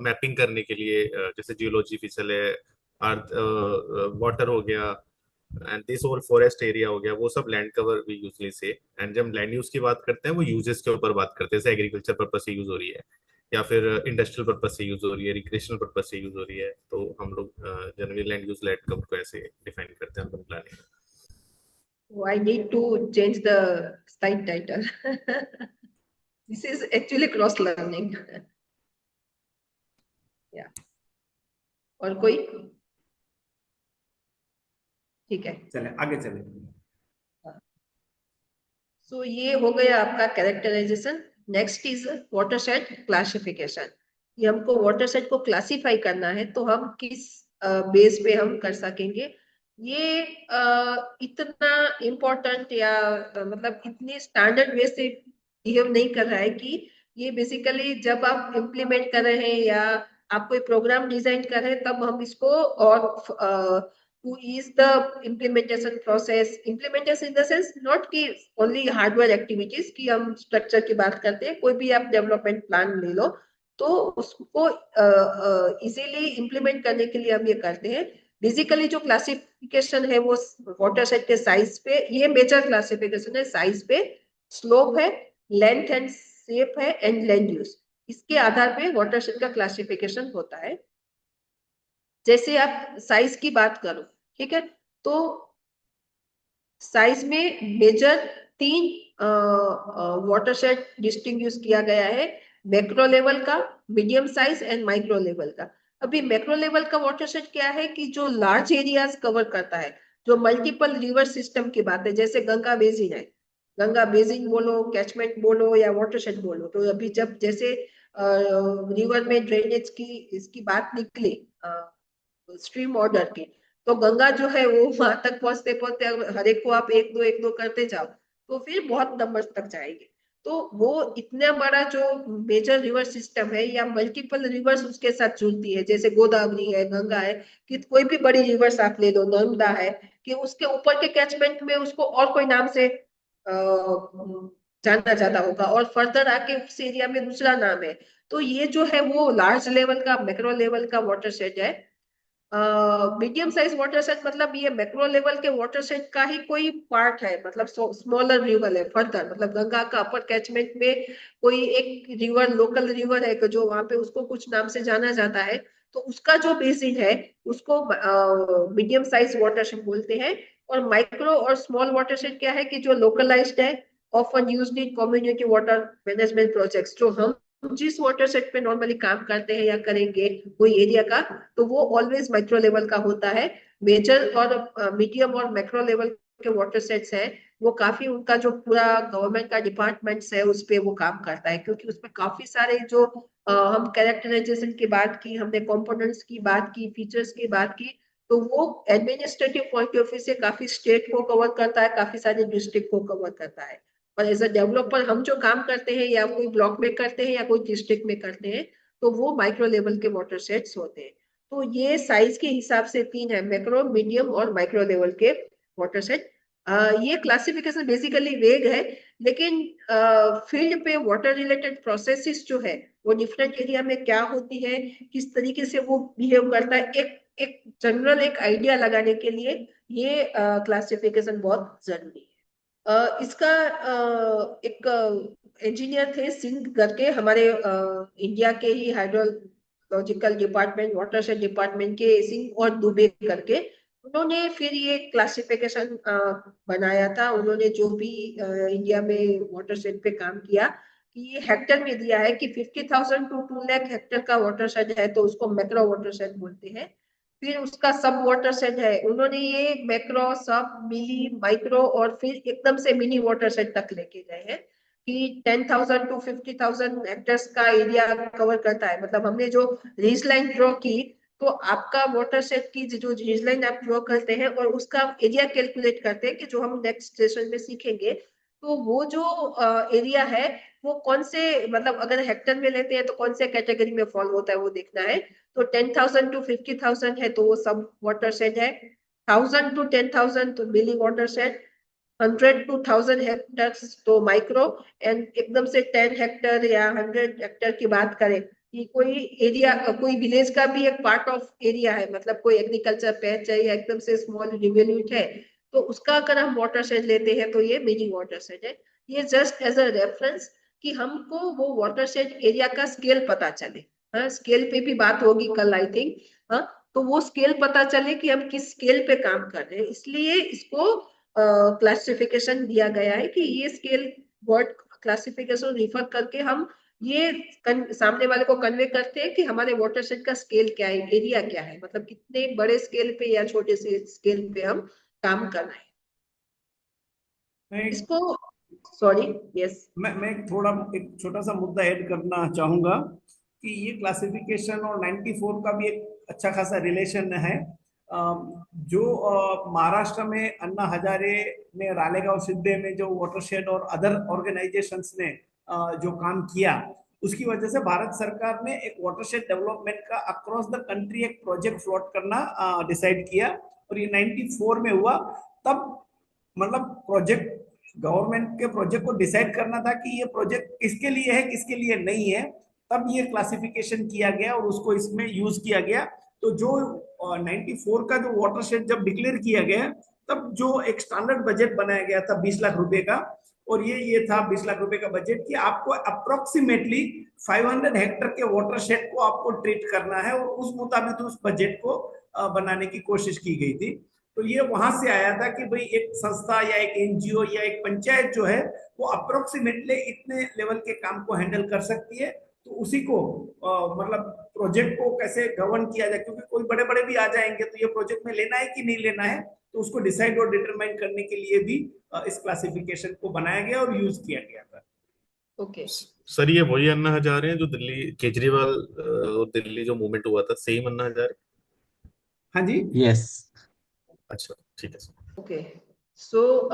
मैपिंग करने के लिए, जैसे जियोलॉजी फीचर है, अर्थ, वाटर हो गया, एंड दिस और फॉरेस्ट एरिया हो गया, वो सब लैंड कवर भी यूजली से। एंड जब लैंड यूज की बात करते हैं, वो यूजेस के ऊपर बात करते हैं, जैसे एग्रीकल्चर पर्पज से यूज हो रही है, या फिर इंडस्ट्रियल पर्पज से यूज हो रही है, रिक्रिएशनल पर्पज से यूज हो रही है। तो हम लोग generally land use land cover को ऐसे डिफाइन करते हैं urban planning. Oh, I need to change the slide title. This is actually cross learning. Yeah. और कोई? ठीक है। चले आगे चले। सो ये हो गया आपका characterization. Next is watershed classification. ये हमको वाटरशेड को क्लासिफाई करना है, तो हम किस बेस पे हम कर सकेंगे? ये इतना इम्पोर्टेंट या मतलब इतने स्टैंडर्ड वे से बिहेव नहीं कर रहा है कि ये बेसिकली जब आप इम्प्लीमेंट कर रहे हैं या आप कोई प्रोग्राम डिजाइन कर रहे हैं तब हम इसको, और to ease the implementation process, implementation in the sense not कि ओनली हार्डवेयर एक्टिविटीज की हम स्ट्रक्चर की बात करते हैं, कोई भी आप डेवलपमेंट प्लान ले लो तो उसको इजीली इम्प्लीमेंट करने के लिए हम ये करते हैं। बेसिकली जो क्लासिफिकेशन है वो वाटर सेट के साइज पे, ये मेजर क्लासिफिकेशन है, साइज पे, स्लोप है, लेंथ एंड शेप है, एंड लैंड यूज, इसके आधार पे वाटर सेट का क्लासिफिकेशन होता है। जैसे आप साइज की बात करो, ठीक है, तो साइज में मेजर 3 वाटर सेट डिस्टिंग्विश किया गया है, मैक्रो लेवल का, medium size and micro level का। अभी मैक्रो लेवल का वाटर सेट क्या है कि जो लार्ज एरियाज कवर करता है, जो मल्टीपल रिवर सिस्टम की बात है, जैसे गंगा बेसिन है, गंगा बेसिन बोलो, कैचमेंट बोलो या वाटर सेट बोलो, तो अभी जब जैसे रिवर में ड्रेनेज की इसकी बात निकली, स्ट्रीम ऑर्डर की, तो गंगा जो है वो वहां तक पहुंचते पहुंचते हर एक को आप एक दो करते जाओ तो फिर बहुत नंबर तक जाएंगे। तो वो इतना बड़ा जो मेजर रिवर सिस्टम है या मल्टीपल रिवर्स उसके साथ जुड़ती है, जैसे गोदावरी है, गंगा है, कि कोई भी बड़ी रिवर्स आप ले लो, नर्मदा है, कि उसके ऊपर के कैचमेंट में उसको और कोई नाम से जाना जाता होगा, और फर्दर आके उस एरिया में दूसरा नाम है। तो ये जो है वो लार्ज लेवल का, मैक्रो लेवल का वाटर सेट है। मीडियम साइज वाटर सेट मतलब ये मैक्रो लेवल के वाटर सेट का ही कोई पार्ट है, मतलब स्मॉलर रिवर है फर्दर, मतलब गंगा का अपर कैचमेंट में कोई एक रिवर, लोकल रिवर है जो वहां पे उसको कुछ नाम से जाना जाता है, तो उसका जो बेसिन है उसको मीडियम साइज वाटर सेट बोलते हैं। और माइक्रो और स्मॉल वाटर सेट क्या है कि जो लोकलाइज्ड है, often used in community water management projects, जो हम जिस वाटर सेट पे नॉर्मली काम करते हैं या करेंगे कोई एरिया का, तो वो ऑलवेज माइक्रो लेवल का होता है। मेजर और मीडियम और मैक्रो लेवल के वाटर सेट्स हैं, वो काफी, उनका जो पूरा गवर्नमेंट का डिपार्टमेंट्स है उस पे वो काम करता है, क्योंकि उसमें काफी सारे जो हम कैरेक्टराइजेशन की बात की, हमने कंपोनेंट्स की बात की, फीचर्स की बात की, तो वो एडमिनिस्ट्रेटिव पॉइंट ऑफ व्यू से काफी स्टेट को कवर करता है, काफी सारे डिस्ट्रिक्ट को कवर करता है। और एज अ डेवलपर हम जो काम करते हैं या कोई ब्लॉक में करते हैं या कोई डिस्ट्रिक्ट में करते हैं, तो वो माइक्रो लेवल के वाटर सेट्स होते हैं। तो ये साइज के हिसाब से 3 है, मैक्रो, मीडियम और माइक्रो लेवल के वाटर सेट। ये क्लासिफिकेशन बेसिकली वेग है, लेकिन फील्ड पे वाटर रिलेटेड प्रोसेसेस जो है वो डिफरेंट एरिया में क्या होती है, किस तरीके से वो बिहेव करता है, एक एक जनरल एक आइडिया लगाने के लिए ये क्लासिफिकेशन बहुत जरूरी है। इसका एक इंजीनियर थे सिंह करके, हमारे इंडिया के ही हाइड्रोलॉजिकल डिपार्टमेंट, वाटरशेड डिपार्टमेंट के सिंह और दुबे करके, उन्होंने फिर ये क्लासिफिकेशन बनाया था। उन्होंने जो भी इंडिया में वाटरशेड पे काम किया, कि ये हेक्टर में दिया है कि 50,000 टू 2 लाख हेक्टर का वाटरशेड है तो उसको मैक्रो वाटरशेड बोलते हैं। फिर उसका सब वाटर सेट है, उन्होंने ये मैक्रो, सब, मिली, माइक्रो और फिर एकदम से मिनी वाटर सेट तक लेके गए हैं, कि 10,000 टू 50,000 हेक्टर्स का एरिया कवर करता है। मतलब हमने जो रीज लाइन ड्रॉ की, तो आपका वाटर सेट की जो रीज लाइन आप ड्रॉ करते हैं और उसका एरिया कैलकुलेट करते हैं, कि जो हम नेक्स्ट सेशन में सीखेंगे, तो वो जो एरिया है वो कौन से, मतलब अगर हेक्टर में लेते हैं तो कौन से कैटेगरी में फॉल होता है वो देखना है। तो 10,000 टू 50,000 है तो वो सब वाटर सेट है, 1,000 टू 10,000 तो मिली वाटर सेट, 100 टू 1,000 हेक्टर्स तो माइक्रो, एंड एकदम से 10 हेक्टर या 100 हेक्टर की बात करें कि कोई एरिया, कोई विलेज का भी एक पार्ट ऑफ एरिया है, मतलब कोई एग्रीकल्चर पैच है या एकदम से स्मॉल रिवोल्यूट है, तो उसका अगर हम वाटर सेट लेते हैं तो ये मिनी वाटर सेट है। ये जस्ट एज अ रेफरेंस कि हमको वो वाटर सेट एरिया का स्केल पता चले। हाँ, स्केल पे भी बात होगी कल आई थिंक। हाँ, तो वो स्केल पता चले कि हम किस स्केल पे काम कर रहे हैं, इसलिए इसको क्लासिफिकेशन दिया गया है, कि ये स्केल वर्ड क्लासिफिकेशन रिफर करके हम ये सामने वाले को कन्वे करते हैं कि हमारे वाटर सेट का स्केल क्या है, एरिया क्या है, मतलब कितने बड़े स्केल पे या छोटे से स्केल पे हम काम कर रहे हैं मैं इसको। Sorry, yes. मैं थोड़ा एक छोटा सा मुद्दा ऐड करना चाहूंगा कि ये क्लासिफिकेशन और 94 का भी एक अच्छा खासा रिलेशन है। जो महाराष्ट्र में अन्ना हजारे ने रालेगांव सिद्धे में जो वाटरशेड और अदर ऑर्गेनाइजेशंस ने जो काम किया, उसकी वजह से भारत सरकार ने एक वाटरशेड डेवलपमेंट का अक्रॉस द कंट्री एक प्रोजेक्ट फ्लोट करना डिसाइड किया, और ये 94 में हुआ। तब मतलब प्रोजेक्ट, गवर्नमेंट के प्रोजेक्ट को डिसाइड करना था कि ये प्रोजेक्ट किसके लिए है किसके लिए नहीं है, तब ये क्लासिफिकेशन किया गया और उसको इसमें यूज किया गया। तो जो 94 का जो वाटरशेड जब डिक्लेयर किया गया, तब जो एक स्टैंडर्ड बजट बनाया गया था 20 लाख रुपए का, और ये था 20 लाख रुपए का बजट कि आपको अप्रोक्सीमेटली 500 हेक्टर के वाटरशेड को आपको ट्रीट करना है, और उस मुताबिक उस बजट को बनाने की कोशिश की गई थी। तो ये वहां से आया था कि भाई एक संस्था या एक एनजीओ या एक पंचायत जो है वो अप्रोक्सीमेटली इतने लेवल के काम को हैंडल कर सकती है, तो उसी को मतलब प्रोजेक्ट को कैसे गवर्न किया जाए, क्योंकि कोई बड़े बड़े भी आ जाएंगे तो ये प्रोजेक्ट में लेना है कि नहीं लेना है, तो उसको डिसाइड और डिटरमाइन करने के लिए भी इस क्लासिफिकेशन को बनाया गया और यूज किया गया था। ओके सर ये वही अन्ना हजारे हैं जो दिल्ली केजरीवाल और दिल्ली जो मूवमेंट हुआ था, सेम अन्ना हजारे? हाँ जी। यस। अच्छा ठीक है सर। ओके सो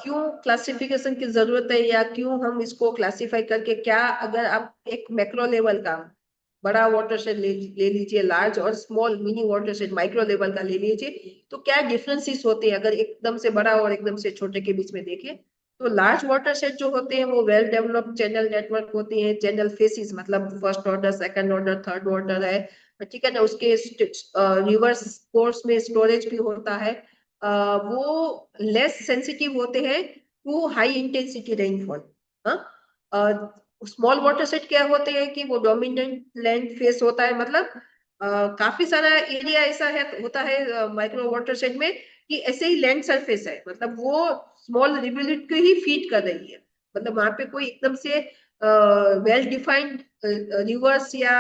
क्यों क्लासिफिकेशन की जरूरत है, या क्यों हम इसको क्लासिफाई करके, क्या अगर आप एक मैक्रो लेवल का बड़ा वाटरशेड ले लीजिए, लार्ज और small mini watershed micro level का ले लीजिए, तो क्या डिफरेंसेस होते हैं अगर एकदम से बड़ा और एकदम से छोटे के बीच में देखें? तो लार्ज वाटरशेड जो होते हैं वो वेल डेवलप्ड चैनल नेटवर्क होते हैं, चैनल फेसिस मतलब first order second order third order है, ठीक है ना, उसके रिवर्स कोर्स में स्टोरेज भी होता है, वो लेस सेंसिटिव होते हैं to high intensity rainfall. Small watershed क्या होते हैं कि वो डोमिनेंट लैंड फेस होता है, मतलब काफी सारा एरिया ऐसा है होता है माइक्रो वाटरशेड में कि ऐसे ही लैंड सरफेस है, मतलब वो स्मॉल रिवुलेट को ही फीड कर रही है, मतलब वहां पे कोई एकदम से वेल डिफाइंड रिवर्स या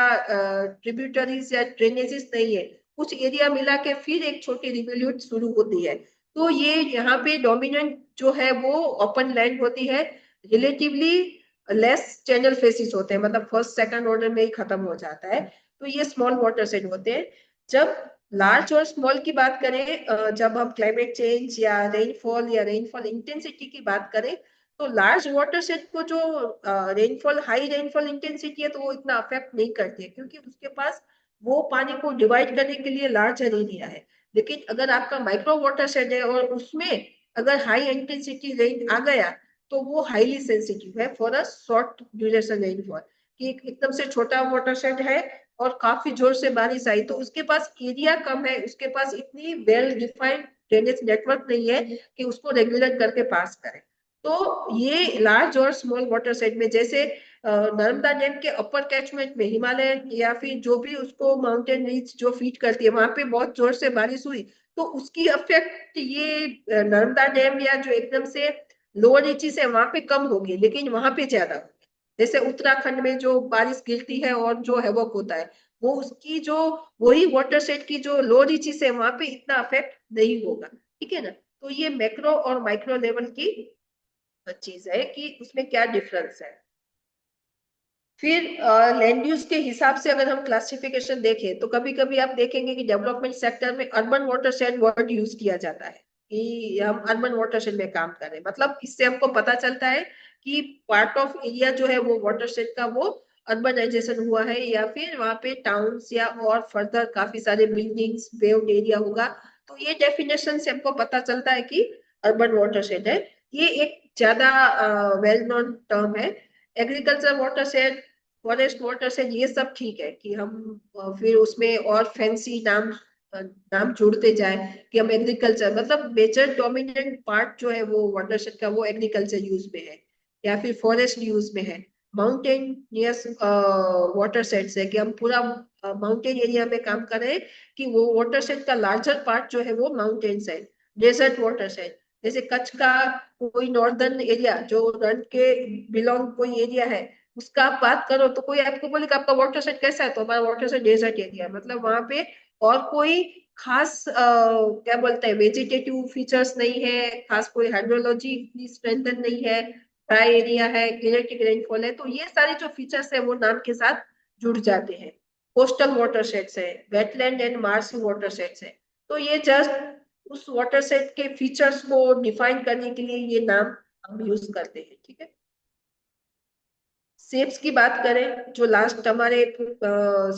ट्रिब्यूटरीज या ड्रेनेजेस नहीं है, कुछ एरिया मिला के फिर एक छोटी रिवोल्यूट शुरू होती है। तो ये यहाँ पे डोमिनेंट जो है वो ओपन लैंड होती है, रिलेटिवली लेस चैनल फेसिस होते हैं, मतलब फर्स्ट सेकंड ऑर्डर में ही खत्म हो जाता है। तो ये स्मॉल वाटर सेट होते हैं। जब लार्ज और स्मॉल की बात करें, जब हम क्लाइमेट चेंज या रेनफॉल इंटेंसिटी की बात करें, तो लार्ज वाटर सेट को जो रेनफॉल हाई रेनफॉल इंटेंसिटी है तो वो इतना अफेक्ट नहीं करती है, क्योंकि उसके पास वो पानी को डिवाइड करने के लिए लार्ज एरिया है। लेकिन अगर आपका माइक्रो वाटर शेड है और उसमें अगर हाई इंटेंसिटी रेन आ गया, तो वो हाईली सेंसिटिव है for a short duration rainfall, कि एकदम से छोटा वाटर शेड है और काफी जोर से बारिश आई, तो उसके पास एरिया कम है, उसके पास इतनी वेल डिफाइंड ड्रेनेज नेटवर्क नहीं है कि उसको रेगुलेट करके पास करे। तो ये लार्ज और स्मॉल वाटर सेट में, जैसे नर्मदा डैम के अपर कैचमेंट में हिमालय या फिर जो भी उसको माउंटेन रीच जो फीड करती है, वहां पे बहुत जोर से बारिश हुई तो उसकी अफेक्ट ये नर्मदा डैम या जो एकदम से लोअर रीचेस है वहां पे कम होगी, लेकिन वहां पे ज्यादा होगी। जैसे उत्तराखंड में जो बारिश गिरती है और जो हैवॉक होता है, वो उसकी जो वही वाटर सेट की जो लोअर रीचेस है वहां पे इतना अफेक्ट नहीं होगा, ठीक है ना। तो ये मैक्रो और माइक्रो लेवल की चीज है कि उसमें क्या डिफरेंस है। फिर लैंड यूज के हिसाब से अगर हम क्लासिफिकेशन देखें तो कभी कभी आप देखेंगे कि डेवलपमेंट सेक्टर में अर्बन वाटरशेड वर्ड यूज किया जाता है कि हम अर्बन वाटरशेड में काम कर रहे हैं, मतलब इससे हमको पता चलता है कि पार्ट ऑफ एरिया जो है वो वाटरशेड का वो अर्बनाइजेशन हुआ है, या फिर वहां पे टाउन्स या और फर्दर काफी सारे बिल्डिंग्स वेव्ड एरिया होगा। तो ये डेफिनेशन से हमको पता चलता है कि अर्बन वाटरशेड है। ये एक ज्यादा वेल नोन टर्म है। एग्रीकल्चर वाटरशेड, फॉरेस्ट वाटर से ये सब ठीक है कि हम फिर उसमें और फैंसी नाम जोड़ते जाए कि हम एग्रीकल्चर, मतलब मेजर डोमिनेंट पार्ट जो है वो वाटरशेड का वो एग्रीकल्चर यूज में है या फिर फॉरेस्ट यूज में है। माउंटेनियस वाटरशेड्स है कि हम पूरा माउंटेन एरिया में काम कर रहे हैं, कि वो वाटरशेड का लार्जर पार्ट जो है वो माउंटेन्स है। डेजर्ट वाटरशेड जैसे कच्छ का कोई नॉर्दर्न एरिया जो रन के बिलोंग कोई एरिया है, उसका आप बात करो तो कोई आपको बोलेगा आपका वाटर सेट कैसा है, तो हमारा वाटर सेट डेजर्ट एरिया, मतलब वहां पे और कोई खास क्या बोलते हैं वेजिटेटिव फीचर्स नहीं है, खास कोई हाइड्रोलॉजी इतनी स्ट्रेंथन नहीं है, ड्राई एरिया है, इलेक्ट्रिक रेनफॉल है, तो ये सारे जो फीचर्स है वो नाम के साथ जुड़ जाते हैं। कोस्टल वाटर सेट्स है, wetland and marshy water sets है। तो ये जस्ट उस वाटर सेट के फीचर्स को डिफाइन करने के लिए ये नाम हम यूज करते हैं, ठीक है। सेप्स की बात करें, जो लास्ट हमारे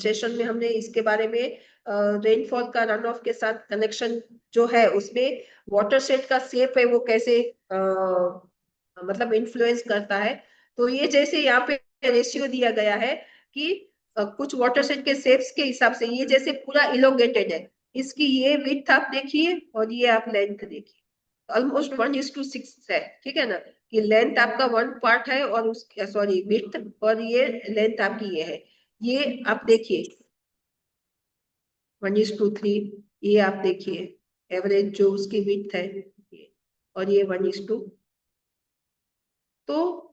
सेशन में हमने इसके बारे में रेनफॉल का रन ऑफ के साथ कनेक्शन जो है उसमें वाटरशेड का शेप है वो कैसे मतलब इन्फ्लुएंस करता है। तो ये जैसे यहाँ पे रेशियो दिया गया है कि कुछ वाटरशेड के शेप्स के हिसाब से ये जैसे पूरा इलोंगेटेड है, इसकी ये विड्थ आप देखिए और ये आप लेंथ देखिए, ऑलमोस्ट 1:6 है, ठीक है ना। कि लेंथ आपका 1 पार्ट है और उसके सॉरी विड्थ, और ये लेंथ आपकी ये है, ये आप देखिए 1:3, ये आप देखिए एवरेज जो उसकी विड्थ है ये, और ये 1:2। तो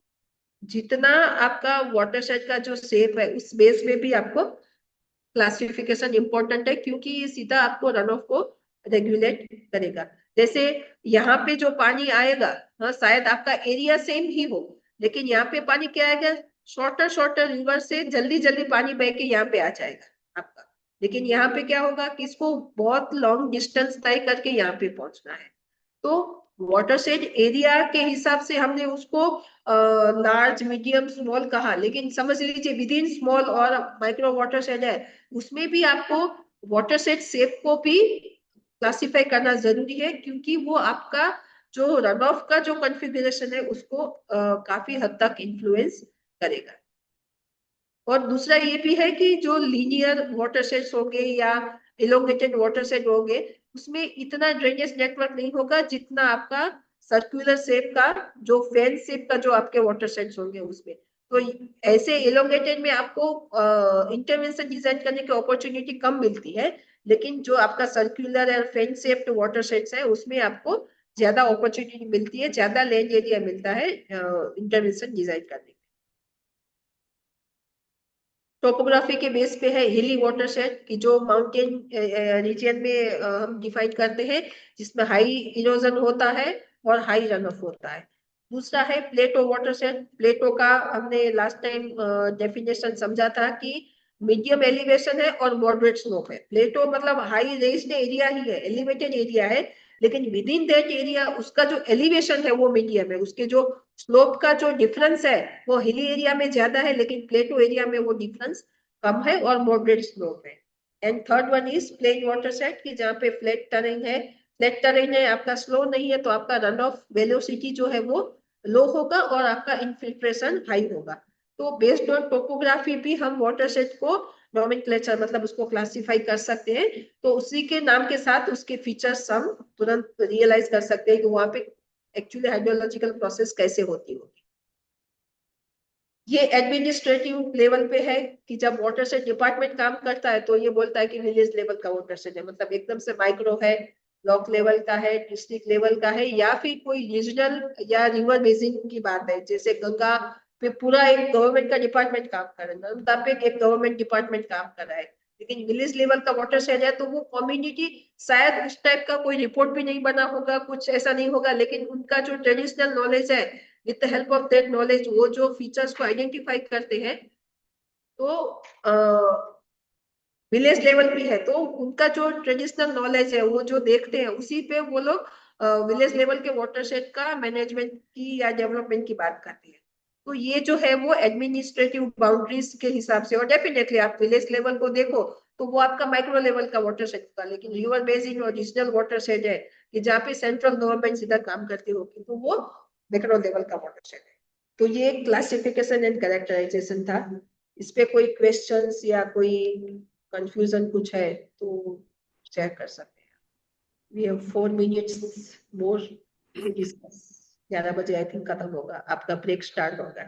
जितना आपका वाटरशेड का जो शेप है उस बेस में भी आपको क्लासिफिकेशन इंपॉर्टेंट है, क्योंकि ये सीधा आपको रन ऑफ को रेगुलेट करेगा। जैसे यहाँ पे जो पानी आएगा, हाँ शायद आपका एरिया सेम ही हो, लेकिन यहाँ पे पानी क्या आएगा, शॉर्टर शॉर्टर रिवर से जल्दी जल्दी पानी बह के यहाँ पे आ जाएगा आपका। लेकिन यहाँ पे क्या होगा कि इसको बहुत लॉन्ग डिस्टेंस तय करके यहाँ पे पहुंचना है। तो वाटरशेड एरिया के हिसाब से हमने उसको लार्ज मीडियम स्मॉल कहा, लेकिन समझ लीजिए विद इन स्मॉल और माइक्रो वाटरशेड है, उसमें भी आपको वाटरशेड शेप को भी क्लासिफाई करना जरूरी है, क्योंकि वो आपका जो रन ऑफ का जो कॉन्फ़िगरेशन है उसको काफी हद तक इन्फ्लुएंस करेगा। और दूसरा ये भी है कि जो लीनियर वाटरशेड्स होंगे या इलोंगेटेड वाटरशेड होंगे उसमें इतना ड्रेनेज नेटवर्क नहीं होगा जितना आपका सर्कुलर शेप का जो फैन शेप का जो आपके वाटरशेड्स होंगे उसमें। तो ऐसे इलोंगेटेड में आपको इंटरवेंशन डिजाइन करने की अपॉर्चुनिटी कम मिलती है, लेकिन जो आपका सर्कुलर और फैन शेप्ड वाटरशेड्स है उसमें आपको ज्यादा अपॉर्चुनिटी मिलती है, ज्यादा लैंड एरिया मिलता है इंटरवेंशन डिजाइन करने। टोपोग्राफी के बेस पे है हिली वाटरशेड की जो माउंटेन रीजन में हम डिफाइन करते हैं, जिसमें हाई इरोजन होता है और हाई रन ऑफ होता है। दूसरा है प्लेटो वाटरशेड। प्लेटो का हमने लास्ट टाइम डेफिनेशन समझा था कि मीडियम एलिवेशन है और मॉडरेट स्लोप है। प्लेटो मतलब हाई रेज्ड एरिया ही है, एलिवेटेड एरिया है, लेकिन विद इन दैट एरिया उसका जो एलिवेशन है वो मीडियम है, उसके जो स्लोप का जो डिफरेंस है वो हिली एरिया में ज्यादा है, लेकिन प्लेटो एरिया में वो डिफरेंस कम है और मॉडरेट स्लोप है। And third one is plain watershed की जहाँ पे फ्लैट टरेन है। फ्लैट टरेन है, आपका स्लो नहीं है, तो आपका रन ऑफ वेलोसिटी जो है वो लो होगा और आपका इनफिल्ट्रेशन हाई होगा। तो बेस्ड ऑन टोपोग्राफी भी हम वाटरशेड को नोमेनक्लेचर मतलब उसको क्लासिफाई कर सकते हैं। तो उसी के नाम के साथ उसके फीचर्स हम तुरंत रियलाइज कर सकते हैं कि वहां पे एक्चुअली हाइड्रोलॉजिकल प्रोसेस कैसे होती होगी। ये एडमिनिस्ट्रेटिव लेवल पे है कि जब वाटरशेड डिपार्टमेंट काम करता है तो ये बोलता है कि विलेज लेवल का वाटरशेड है, मतलब एकदम से माइक्रो है, ब्लॉक लेवल का है, डिस्ट्रिक्ट लेवल का है, या फिर कोई रीजनल या रिवर बेसिन की बात है, जैसे गंगा पे पूरा एक गवर्नमेंट का डिपार्टमेंट काम कर रहा है, नर्मदा पे एक गवर्नमेंट डिपार्टमेंट काम कर रहा है। लेकिन विलेज लेवल का वाटरशेड है तो वो कम्युनिटी शायद उस टाइप का कोई रिपोर्ट भी नहीं बना होगा, कुछ ऐसा नहीं होगा, लेकिन उनका जो ट्रेडिशनल नॉलेज है, with the help of that knowledge वो जो फीचर्स को आइडेंटिफाई करते हैं, तो विलेज लेवल पे है तो उनका जो ट्रेडिशनल नॉलेज है वो जो देखते हैं उसी पे वो लोग विलेज लेवल के वाटरशेड का मैनेजमेंट की या डेवलपमेंट की बात करते हैं। तो ये जो है वो एडमिनिस्ट्रेटिव बाउंड्रीज के हिसाब से, और डेफिनेटली आप विलेज लेवल को देखो तो वो आपका माइक्रो लेवल का वाटरशेड होगा, लेकिन रिवर बेसिन और रीजनल वाटरशेड है कि जहाँ पे सेंट्रल गवर्नमेंट सीधा काम करती होगी तो वो मैक्रो लेवल का वाटरशेड है। तो ये क्लासिफिकेशन एंड कैरेक्टराइजेशन था। इस पे कोई क्वेश्चंस या कोई कंफ्यूजन कुछ है तो शेयर कर सकते हैं। We have 4 minutes more to discuss. 11 बजे आई थिंक खत्म होगा, आपका ब्रेक स्टार्ट होगा।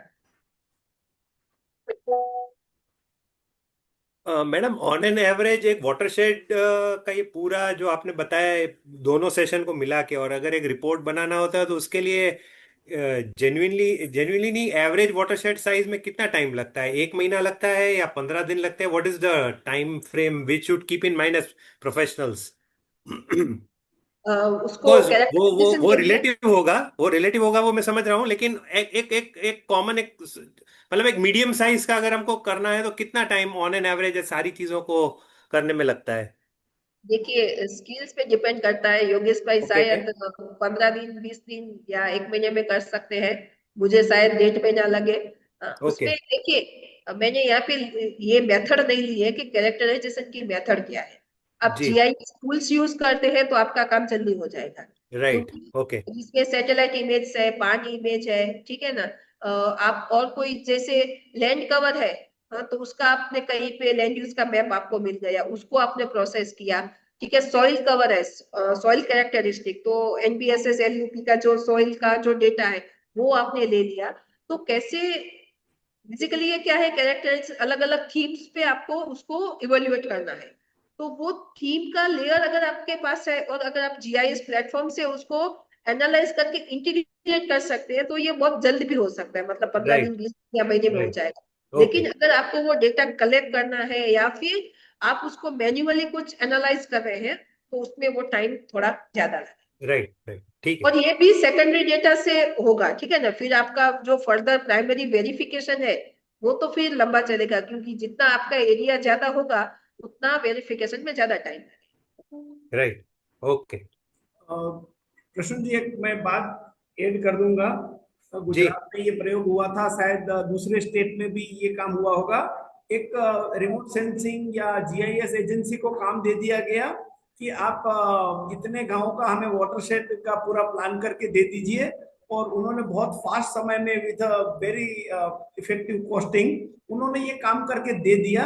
मैडम ऑन एन एवरेज एक वाटरशेड का ये पूरा जो आपने बताया है, दोनों सेशन को मिला के, और अगर एक रिपोर्ट बनाना होता है तो उसके लिए जेन्युइनली नहीं, एवरेज वाटरशेड साइज में कितना टाइम लगता है? 1 महीना लगता है या 15 दिन लगते हैं? What is the time frame which should keep in mind as professionals? उसको वो कैरेक्टराइजेशन वो के लिए रिलेटिव होगा, वो मैं समझ रहा हूँ, लेकिन एक कॉमन एक मतलब एक मीडियम साइज का अगर हमको करना है तो कितना टाइम ऑन एन एवरेज सारी चीजों को करने में लगता है? देखिए स्किल्स पे डिपेंड करता है। योगेश भाई ओके। शायद 15 दिन 20 दिन या 1 महीने में कर सकते हैं, मुझे शायद 1.5 महीना लगे। उसमें ओके देखिए मैंने यहाँ पे ये मेथड नहीं ली है कि कैरेक्टराइजेशन की मेथड क्या है। आप जी जीआईएस टूल्स यूज करते हैं तो आपका काम जल्दी हो जाएगा, राइट क्योंकि ओके इसमें सैटेलाइट इमेज है, पार्ट इमेज है, ठीक है ना। आप और कोई जैसे लैंड कवर है, हाँ, तो उसका आपने कहीं पे लैंड यूज का मैप आपको मिल गया, उसको आपने प्रोसेस किया, ठीक है। सॉइल कवर है, सॉइल कैरेक्टरिस्टिक, तो एनबीएसएस एलयूपी का जो सॉइल का जो डेटा है वो आपने ले लिया। तो कैसे बेसिकली ये क्या है, कैरेक्टर्स अलग अलग थीम्स पे आपको उसको इवेल्युएट करना है। तो वो थीम का लेयर अगर आपके पास है और अगर आप जीआईएस प्लेटफॉर्म से उसको एनालाइज करके इंटीग्रेट कर सकते हैं तो ये बहुत जल्द भी हो सकता है, मतलब 15 दिन राइट 20 या महीने में हो राइट जाएगा। ओके लेकिन अगर आपको वो डेटा कलेक्ट करना है या फिर आप उसको मैन्युअली कुछ एनालाइज कर रहे हैं तो उसमें वो टाइम थोड़ा ज्यादा लगेगा। राइट राइट ठीक है और ये भी सेकेंडरी डेटा से होगा, ठीक है ना। फिर आपका जो फर्दर प्राइमरी वेरिफिकेशन है वो तो फिर लंबा चलेगा, क्योंकि जितना आपका एरिया ज्यादा होगा उतना वेरिफिकेशन में ज्यादा टाइम लगेगा। राइट ओके कृष्ण जी, एक मैं बात ऐड कर दूंगा। जी गुजरात में ये प्रयोग हुआ था, शायद दूसरे स्टेट में भी ये काम हुआ होगा। एक रिमोट सेंसिंग या जीआईएस एजेंसी को काम दे दिया गया कि आप इतने गांवों का हमें वाटरशेड का पूरा प्लान करके दे दीजिए, और उन्होंने बहुत फास्ट समय में विद वेरी इफेक्टिव कॉस्टिंग उन्होंने ये काम करके दे दिया।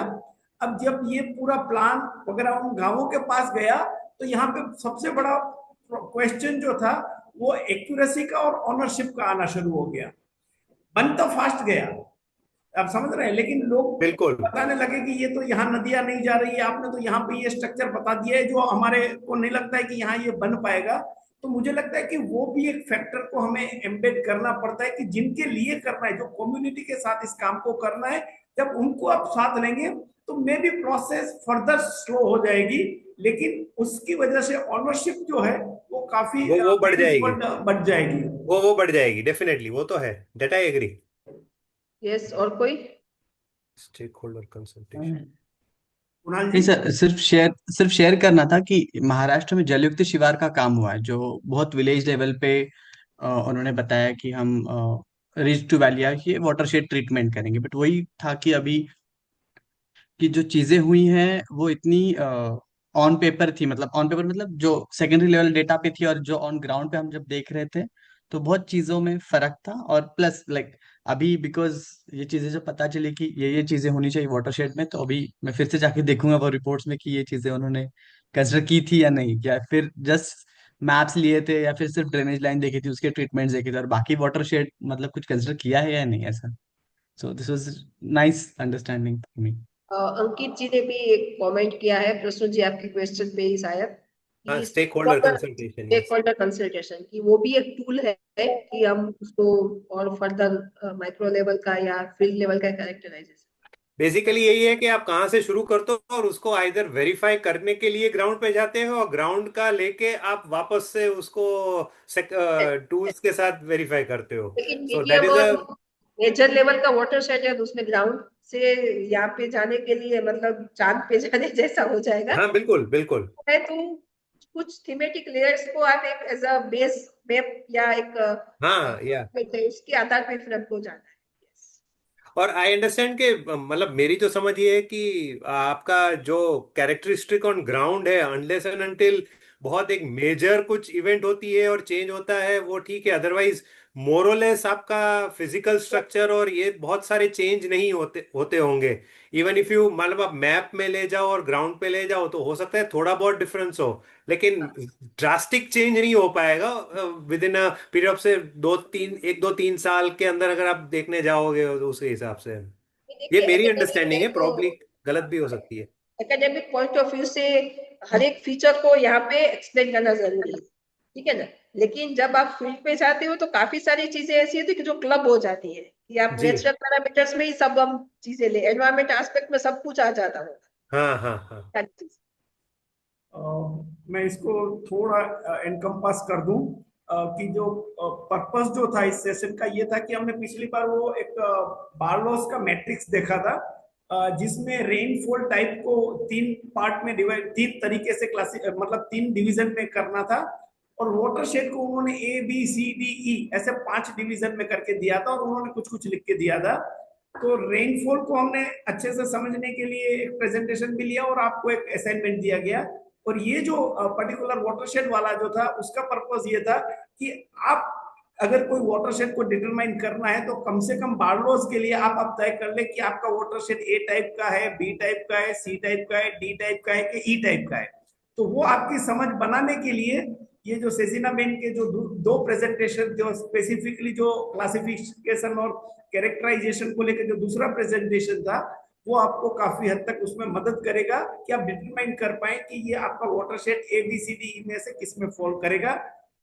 अब जब ये पूरा प्लान वगैरह उन गांवों के पास गया तो यहाँ पे सबसे बड़ा क्वेश्चन जो था वो एक्यूरेसी का और ऑनरशिप का आना शुरू हो गया। बन तो फास्ट गया, आप समझ रहे हैं, लेकिन लोग बिल्कुल बताने लगे कि ये तो यहाँ नदियां नहीं जा रही है, आपने तो यहाँ पे ये स्ट्रक्चर बता दिया है जो हमारे को नहीं लगता है कि यहाँ ये बन पाएगा। तो मुझे लगता है कि वो भी एक फैक्टर को हमें एम्बेड करना पड़ता है कि जिनके लिए करना है, जो कम्युनिटी के साथ इस काम को करना है, जब उनको आप साथ लेंगे तो मे भी प्रोसेस फर्दर स्लो हो जाएगी, लेकिन उसकी वजह से ऑनरशिप जो है वो काफी वो बढ़ जाएगी बढ़ जाएगी। वो बढ़ जाएगी डेफिनेटली वो तो है दैट आई एग्री यस, और कोई? स्टेक होल्डर कंसल्टेशन कुणाल नहीं जी। सर, सिर्फ शेयर करना था कि महाराष्ट्र में जलयुक्त शिवार का काम हुआ है जो बहुत विलेज लेवल पे उन्होंने बताया कि हम रिज टू वैलिया ये वाटरशेड ट्रीटमेंट करेंगे। बट वही था कि अभी कि जो चीजें हुई हैं वो इतनी ऑन पेपर थी, मतलब ऑन पेपर मतलब जो सेकेंडरी लेवल डेटा पे थी, और जो ऑन ग्राउंड पे हम जब देख रहे थे तो बहुत चीजों में फर्क था। और प्लस लाइक अभी बिकॉज ये चीजें जो पता चली कि ये चीजें होनी चाहिए वाटरशेड में, तो अभी मैं फिर से जाके देखूंगा वो रिपोर्ट्स में कि ये चीजें उन्होंने कंसिडर की थी या नहीं, या फिर जस्ट मैप्स लिए थे या फिर सिर्फ ड्रेनेज लाइन देखी थी उसके ट्रीटमेंट्स देखे थे और बाकी वाटरशेड मतलब कुछ कंसिडर किया है या नहीं ऐसा। So this was nice understanding for me. Ankit ji ने भी एक कमेंट किया है प्रश्न जी आपके क्वेश्चन पे ही शायद, हाँ कि stakeholder consultation stakeholder consultation की वो भी एक टूल है कि हम उसको और फर्दर माइक्रो लेवल का या फील्ड लेवल का कैरेक्टराइजेशन। बेसिकली यही है कि आप कहाँ से शुरू करते हो और उसको आइदर वेरीफाई करने के लिए ग्राउंड पे जाते हो और ग्राउंड का लेके आप वापस से उसको टूल्स के साथ वेरीफाई करते हो। लेकिन सो दैट मीडियम इज और अ मेजर लेवल का वाटर शेड है तो उसमें ग्राउंड से यहाँ पे जाने के लिए मतलब चांद पे जाने जैसा हो जाएगा हाँ बिल्कुल बिल्कुल है। तो कुछ थीमेटिक लेयर्स को आप एक एज अ बेस मैप या एक हाँ या उसके आधार पे फिर हमको जाना है। Yes. और आई अंडरस्टैंड के मतलब मेरी जो समझ ये है कि आपका जो कैरेक्टरिस्टिक ऑन ग्राउंड है अनलेस एंड अनटिल बहुत एक मेजर कुछ इवेंट होती है और चेंज होता है वो ठीक है, अदरवाइज मोरलेस आपका फिजिकल स्ट्रक्चर और ये बहुत सारे चेंज नहीं होते होते होंगे। इवन इफ यू मतलब आप मैप में ले जाओ और ग्राउंड पे ले जाओ तो हो सकता है थोड़ा बहुत डिफरेंस हो, लेकिन ड्रास्टिक चेंज नहीं हो पाएगा with in a period of से 1 2 3 साल के अंदर अगर आप देखने जाओगे तो उसके हिसाब से। ये देखिए मेरी एकेडमिक अंडरस्टैंडिंग में है, तो प्रॉब्ली गलत भी हो सकती है। एकेडमिक पॉइंट ऑफ व्यू से हर एक फीचर को यहाँ पे एक्सप्लेन करना जरूरी है, ठीक है ना। लेकिन जब आप फील्ड पे जाते हो तो काफी सारी चीजें ऐसी होती है कि जो क्लब हो जाती है कि आप जी नेचुरल पैरामीटर्स में ही सब हम चीजें ले, एनवायरमेंट एस्पेक्ट में सब कुछ आ जाता होगा हाँ हाँ हाँ सारी चीजें। मैं इसको थोड़ा एनकम्पास कर दूं कि जो पर्पस जो था इस सेशन का ये था कि हमने पिछली बार वो एक बार्लोस का मैट्रिक्स देखा था, जिसमें रेनफॉल टाइप को 3 पार्ट में डिवाइड, 3 तरीके से मतलब 3 डिवीजन में करना था, और वाटरशेड को उन्होंने A B C D E ऐसे 5 डिवीजन में करके दिया था, और उन्होंने कुछ कुछ लिख के दिया था तो रेनफॉल को हमने अच्छे से समझने के लिए एक प्रेजेंटेशन भी लिया और आपको एक असाइनमेंट दिया गया। और ये जो पर्टिकुलर वाटरशेड वाला जो था उसका पर्पस ये था कि आप अगर कोई वाटरशेड को डिटरमाइन करना है तो कम से कम बाढ़ लॉस के लिए आप तय कर ले कि आपका वाटरशेड ए टाइप का है, बी टाइप का है, सी टाइप का है, डी टाइप का है कि ई टाइप का है। तो वो आपकी समझ बनाने के लिए ये जो सेसिना बेन के जो दो प्रेजेंटेशन, जो स्पेसिफिकली जो क्लासिफिकेशन और कैरेक्टराइजेशन को लेकर जो दूसरा प्रेजेंटेशन था, वो आपको काफी हद तक उसमें मदद करेगा कि आप डिटरमाइन कर पाए कि ये आपका watershed A B C D में से किस में फॉल करेगा।